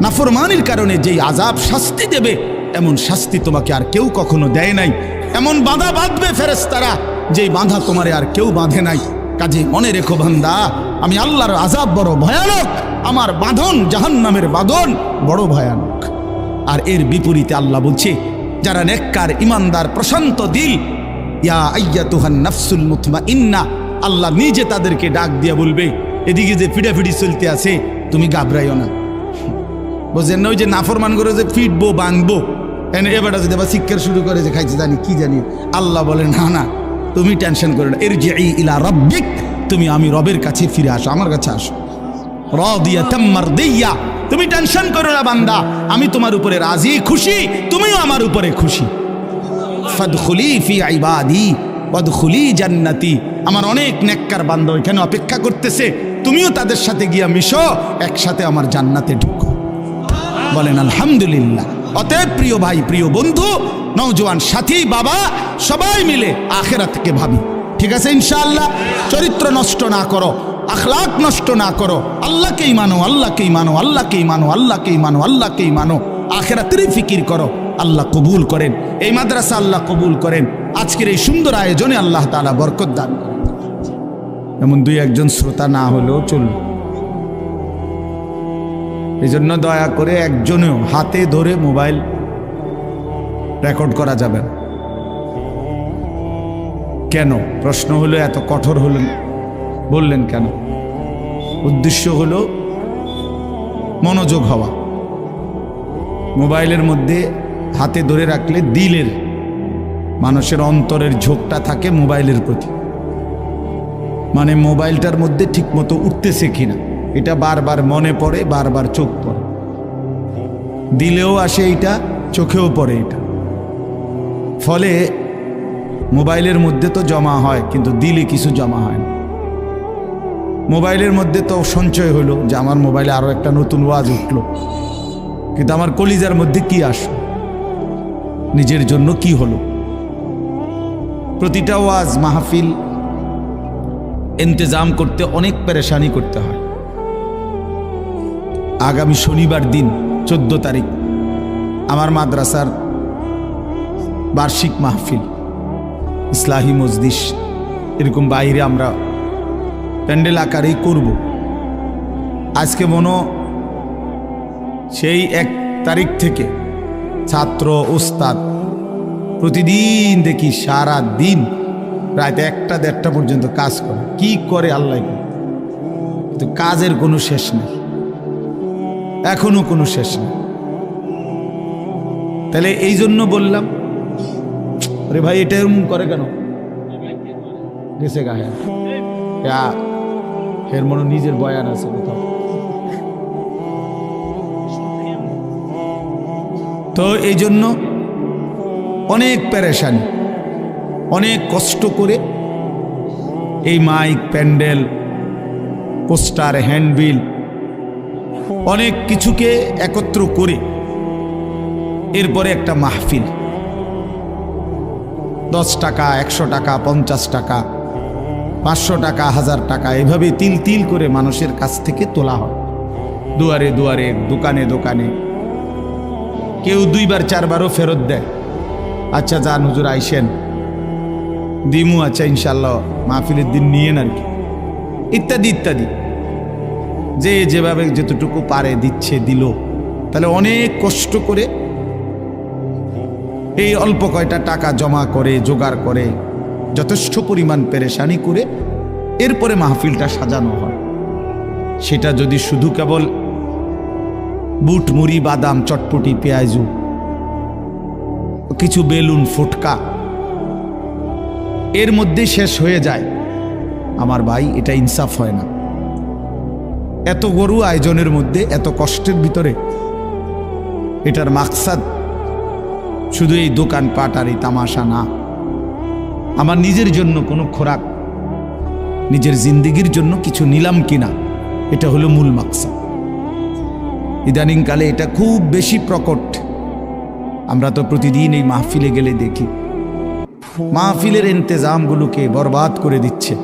Speaker 1: নাফরমানির কারণে যেই আযাব শাস্তি দেবে, এমন শাস্তি তোমাকে আর কেউ কখনো দেয় নাই। এমন বাঁধা বাঁধবে ফেরেশতারা যেই বাঁধা তোমারে আর কেউ বাঁধে নাই। কাজে মনে রেখো বান্দা, আমি আল্লাহর আযাব বড় ভয়ানক, আমার বাঁধন জাহান্নামের বাঁধন বড় ভয়ানক। আর এর বিপরীতে আল্লাহ বলছে, যারা নেককার ইমানদার প্রশান্ত দিল, ইয়া আইয়াতুহান নাফসুল মুতমাইন্না, আল্লাহ নিজে তাদেরকে ডাক দিয়ে বলবে, এদিকে যে ফিডাফিডি চলতে আছে তুমি ঘাবড়াইও না। বুঝেন না, ওই যে নাফরমান করে যে ফিটবো বাঁধবো, এবার যদি আবার শিক্ষার শুরু করে যে খাইছে জানি কি জানি, আল্লাহ বলে না না তুমি টেনশন করো না, ইরজিই ইলা রাব্বিক, তুমি আমি রবের কাছে ফিরে আসো, আমার কাছে আসো। রাদিয়াতাম মারদিয়া, তুমি টেনশন করো না বান্দা, আমি তোমার উপরে রাজি খুশি, তুমিও আমার উপরে খুশি। ফাদখুলি ফি ইবাদি ওয়াদখুলি জান্নাতি, আমার অনেক নেককার বান্দা এখানে অপেক্ষা করতেছে, তুমিও তাদের সাথে গিয়া মিশো, একসাথে আমার জান্নাতে ঢুকো। বলেন আলহামদুলিল্লাহ। অতএব প্রিয় ভাই, প্রিয় বন্ধু, নওজোয়ান সাথী, বাবা, সবাই মিলে আখিরাতকে ভাবি, ঠিক আছে ইনশাআল্লাহ। চরিত্র নষ্ট না করো, আখলাক নষ্ট না করো, আল্লাহকেই মানো, আল্লাহকেই মানো, আল্লাহকেই মানো, আল্লাহকেই মানো, আল্লাহকেই মানো, আখিরাতেরই ফিকির করো। আল্লাহ কবুল করেন এই মাদ্রাসা, আল্লাহ কবুল করেন আজকের এই সুন্দর আয়োজনে, আল্লাহ তাআলা বরকত দান করেন। এমন 2-1 জন শ্রোতা না হলেও চলবে, এই জন্য দয়া করে একজনেও হাতে ধরে মোবাইল রেকর্ড করা যাবে না। কেন? প্রশ্ন হলো এত কঠোর হলেন বললেন কেন? উদ্দেশ্য হলো মনোযোগ হওয়া। মোবাইলের মধ্যে হাতে ধরে রাখলে দিলের, মানুষের অন্তরের ঝোঁকটা থাকে মোবাইলের প্রতি, মানে মোবাইলটার মধ্যে ঠিকমতো উঠতেছে কিনা এটা বারবার মনে পড়ে, বারবার চোখ পড়ে, দিলেও আসে এইটা, চোখেও পড়ে এটা। ফলে মোবাইলের মধ্যে তো জমা হয় কিন্তু দিলে কিছু জমা হয় না। মোবাইলের মধ্যে তো সঞ্চয় হলো যে আমার মোবাইলে আরো একটা নতুন ওয়াজ উঠলো, কিন্তু আমার কলিজার মধ্যে কি আসলো, নিজের জন্য কি হলো। প্রতিটা ওয়াজ মাহফিল ইন্তজাম করতে অনেক পেরেশানি করতে হয়। আগামী শনিবার দিন 14 তারিখ আমার মাদ্রাসার বার্ষিক মাহফিল, ইসলাহি মজলিস, এরকম বাইরে আমরা প্যান্ডেল আকারেই করব। আজকে সেই 1 তারিখ থেকে ছাত্র ওস্তাদ প্রতিদিন দেখি সারা দিন রাত 1টা-1:30 পর্যন্ত কাজ করে। কি করে আল্লাহ, কিন্তু কাজের কোনো শেষ নেই, এখনো কোনো শেষ নেই। তাহলে এই জন্য বললাম, আরে ভাই এটা এরকম করে কেন গেছে গায়ে, এর মনে নিজের বয়ান আছে কোথাও। তো এই জন্য অনেক পেরেশানি, অনেক কষ্ট করে এই মাইক, প্যান্ডেল, পোস্টার, হ্যান্ডবিল অনেক কিছুকে একত্র করে এরপরে একটা মাহফিল 10 টাকা, 100 টাকা, 50 টাকা 500 টাকা, 1000 টাকা, এভাবে তিল তিল করে মানুষের কাছ থেকে তোলা হয়। দুয়ারে দুয়ারে, দোকানে দোকানে, কেউ 2বার 4বারও ফেরত দেয়। আচ্ছা যান হুজুর আইসেন, দিমু, আচ্ছা ইনশাল্লাহ মাহফিলের দিন নিয়েন আর কি, ইত্যাদি ইত্যাদি। যে যেভাবে যতটুকু পারে দিচ্ছে, দিল। তাহলে অনেক কষ্ট করে এই অল্প কয়টা টাকা জমা করে, জোগাড় করে, যথেষ্ট পরিমাণ পেরেশানি করে এরপরে মাহফিলটা সাজানো হয়। সেটা যদি শুধু কেবল বুট, মুড়ি, বাদাম, চটপটি, পেঁয়াজু, কিছু বেলুন, ফুটকা এর মধ্যে শেষ হয়ে যায়, আমার ভাই, এটা ইনসাফ হয় না। এত গরু আয়োজনের মধ্যে, এত কষ্টের ভিতরে, এটার মাকসাদ শুধু এই দোকানপাট আর এই তামাশা না। আমার নিজের জন্য কোনো খোরাক, নিজের জিন্দিগির জন্য কিছু নিলাম কিনা, এটা হলো মূল মাকসাদ। ইদানিংকালে এটা খুব বেশি প্রকট। আমরা তো প্রতিদিন এই মাহফিলে গেলে দেখি, মাহফিলের ইন্তেজামগুলোকে বরবাদ করে দিচ্ছে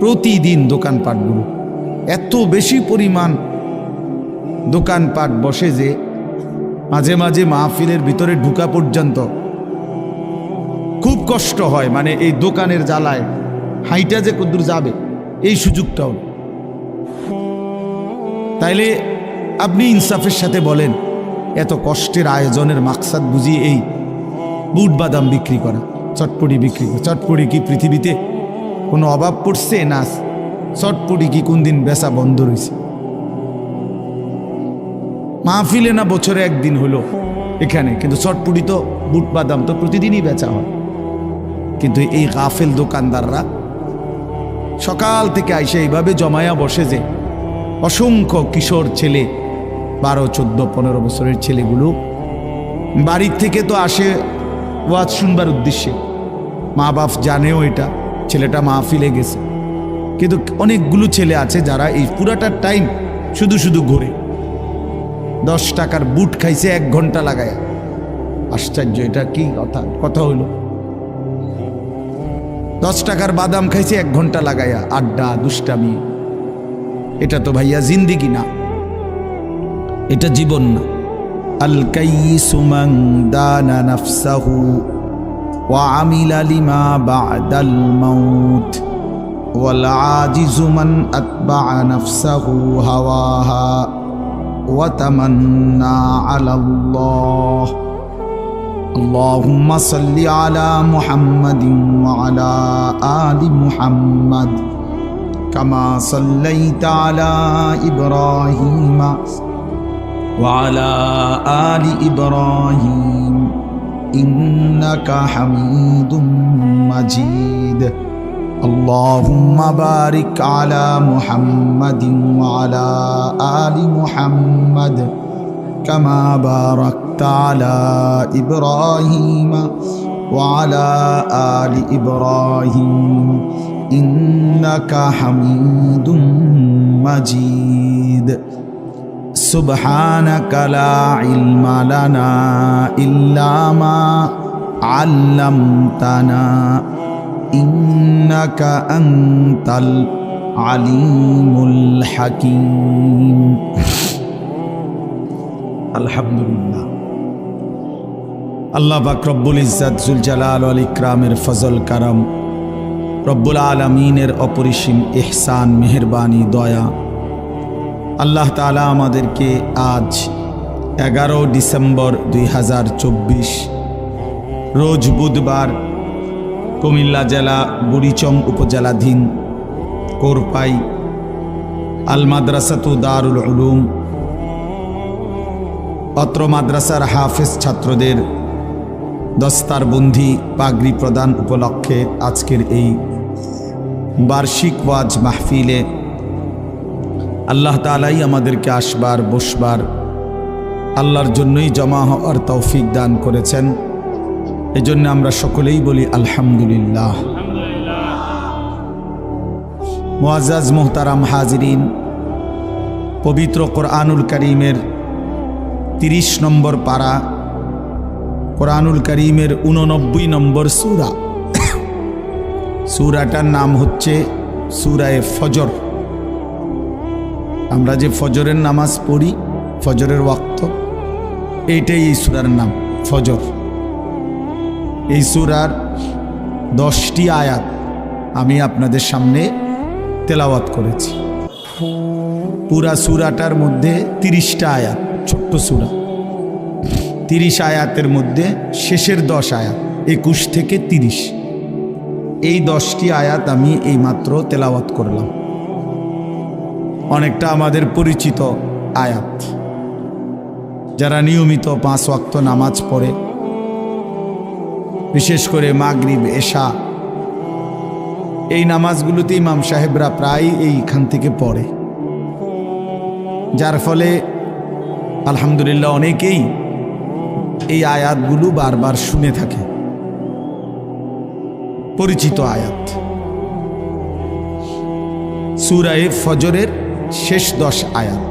Speaker 1: প্রতিদিন দোকানপাটগুলো। এত বেশি পরিমাণ দোকানপাট বসে যে মাঝে মাঝে মাহফিলের ভিতরে ঢুকা পর্যন্ত খুব কষ্ট হয়। মানে এই দোকানের জ্বালায় হাইটা যে কদ্দূর যাবে এই সুযোগটাও। তাইলে আপনি ইনসাফের সাথে বলেন, এত কষ্টের আয়োজনের মাকসাদ বুঝি এই বুট বাদাম বিক্রি করা, চটপটি বিক্রি করা? চটপটি কি পৃথিবীতে কোনো অভাব পড়ছে? না, চটপটি কি কোন দিন বেচা বন্ধ রয়েছে? মাহফিলে না বছরে একদিন হলো এখানে, কিন্তু চটপটি তো, বুট বাদাম তো প্রতিদিনই বেচা হয়। কিন্তু এই গাফেল দোকানদাররা সকাল থেকে আইসে এইভাবে জমায়া বসে যে অসংখ্য কিশোর ছেলে, 12, 14, 15 বছরের ছেলেগুলো বাড়ির থেকে তো আসে ওয়াজ শুনবার উদ্দেশ্যে। মা বাপ জানেও এটা, ছেলেটা মাহফিলে গেছে। কিন্তু অনেকগুলো ছেলে আছে যারা এই পুরাটা টাইম শুধু শুধু ঘোরে। 10 টাকার বুট খাইছে 1 ঘন্টা লাগায়। আশ্চর্য, এটা কি কথা হইল? 10 টাকার বাদাম খাইছে 1 ঘন্টা লাগায়া, আড্ডা, দুষ্টামি। এটা তো ভাইয়া জিন্দিগি না, এটা জীবন না। আল কাইয়িসু মান দানা নাফসাহু ওয়া আমিলা লিমা বা'দাল মাউত ওয়াল আজিজু মান আতবা'a নাফসাহু হাওয়াহা ওয়া তামান্না আলাল্লাহ। আল্লাহুম্মা সাল্লি আলা মুহাম্মাদিন ওয়া আলা আলি মুহাম্মাদ কামা সাল্লাইতা আলা ইব্রাহিমা وعلى آل إبراهيم إنك حميد مجيد. اللهم بارك على محمد وعلى آل محمد كما باركت على إبراهيم وعلى آل إبراهيم إنك حميد مجيد. سبحانك لا علم لنا إلا ما علمتنا إنك أنت العليم الحكيم. الحمد لله. আল্লাহ পাক রব্বুল ইজ্জত জুল জালাল ওয়াল ইকরামের ফজল কারাম, রব্বুল আলামিনের অপরিসীম ইহসান, মেহেরবানি, দয়া, আল্লাহ তাআলা আমাদেরকে আজ 11 ডিসেম্বর 2024 রোজ বুধবার কুমিল্লা জেলা বুড়িচং উপজেলাধীন কোরপাই আল মাদ্রাসাতু দারুল উলুম, অত্র মাদ্রাসার হাফেজ ছাত্রদের দস্তারবন্দি পাগড়ি প্রদান উপলক্ষে আজকের এই বার্ষিক ওয়াজ মাহফিলে আল্লাহ তাআলাই আমাদেরকে আসবার, বসবার, আল্লাহর জন্যই জমা হওয়ার তৌফিক দান করেছেন। এজন্য আমরা সকলেই বলি আলহামদুলিল্লাহ। মুআজ্জাজ মুহতারাম হাজিরিন, পবিত্র কোরআনুল কারীমের 30 নম্বর পারা, কোরআনুল কারীমের 89 নম্বর সূরা। সূরাটার নাম হচ্ছে সূরায়ে ফজর। আমরা যে ফজরের নামাজ পড়ি, ফজরের ওয়াক্ত, এইটাই এই সূরার নাম ফজর। এই সূরার 10টি আয়াত আমি আপনাদের সামনে তেলাওয়াত করেছি। পুরা সূরাটার মধ্যে 30টা আয়াত, ছোট্ট সূরা। 30 আয়াতের মধ্যে শেষের 10 আয়াত 21 থেকে 30, এই 10টি আয়াত আমি এই মাত্র তেলাওয়াত করলাম। অনেকটা আমাদের পরিচিত আয়াত। যারা নিয়মিত 5 ওয়াক্ত নামাজ পড়ে, বিশেষ করে মাগরিব, এশা, এই নামাজগুলোতে ইমাম সাহেবরা প্রায় এইখান থেকে পড়ে, যার ফলে আলহামদুলিল্লাহ অনেকেই এই আয়াতগুলো বারবার শুনে থাকে। পরিচিত আয়াত। সূরায়ে ফজরের শেষ 10 আয়াত।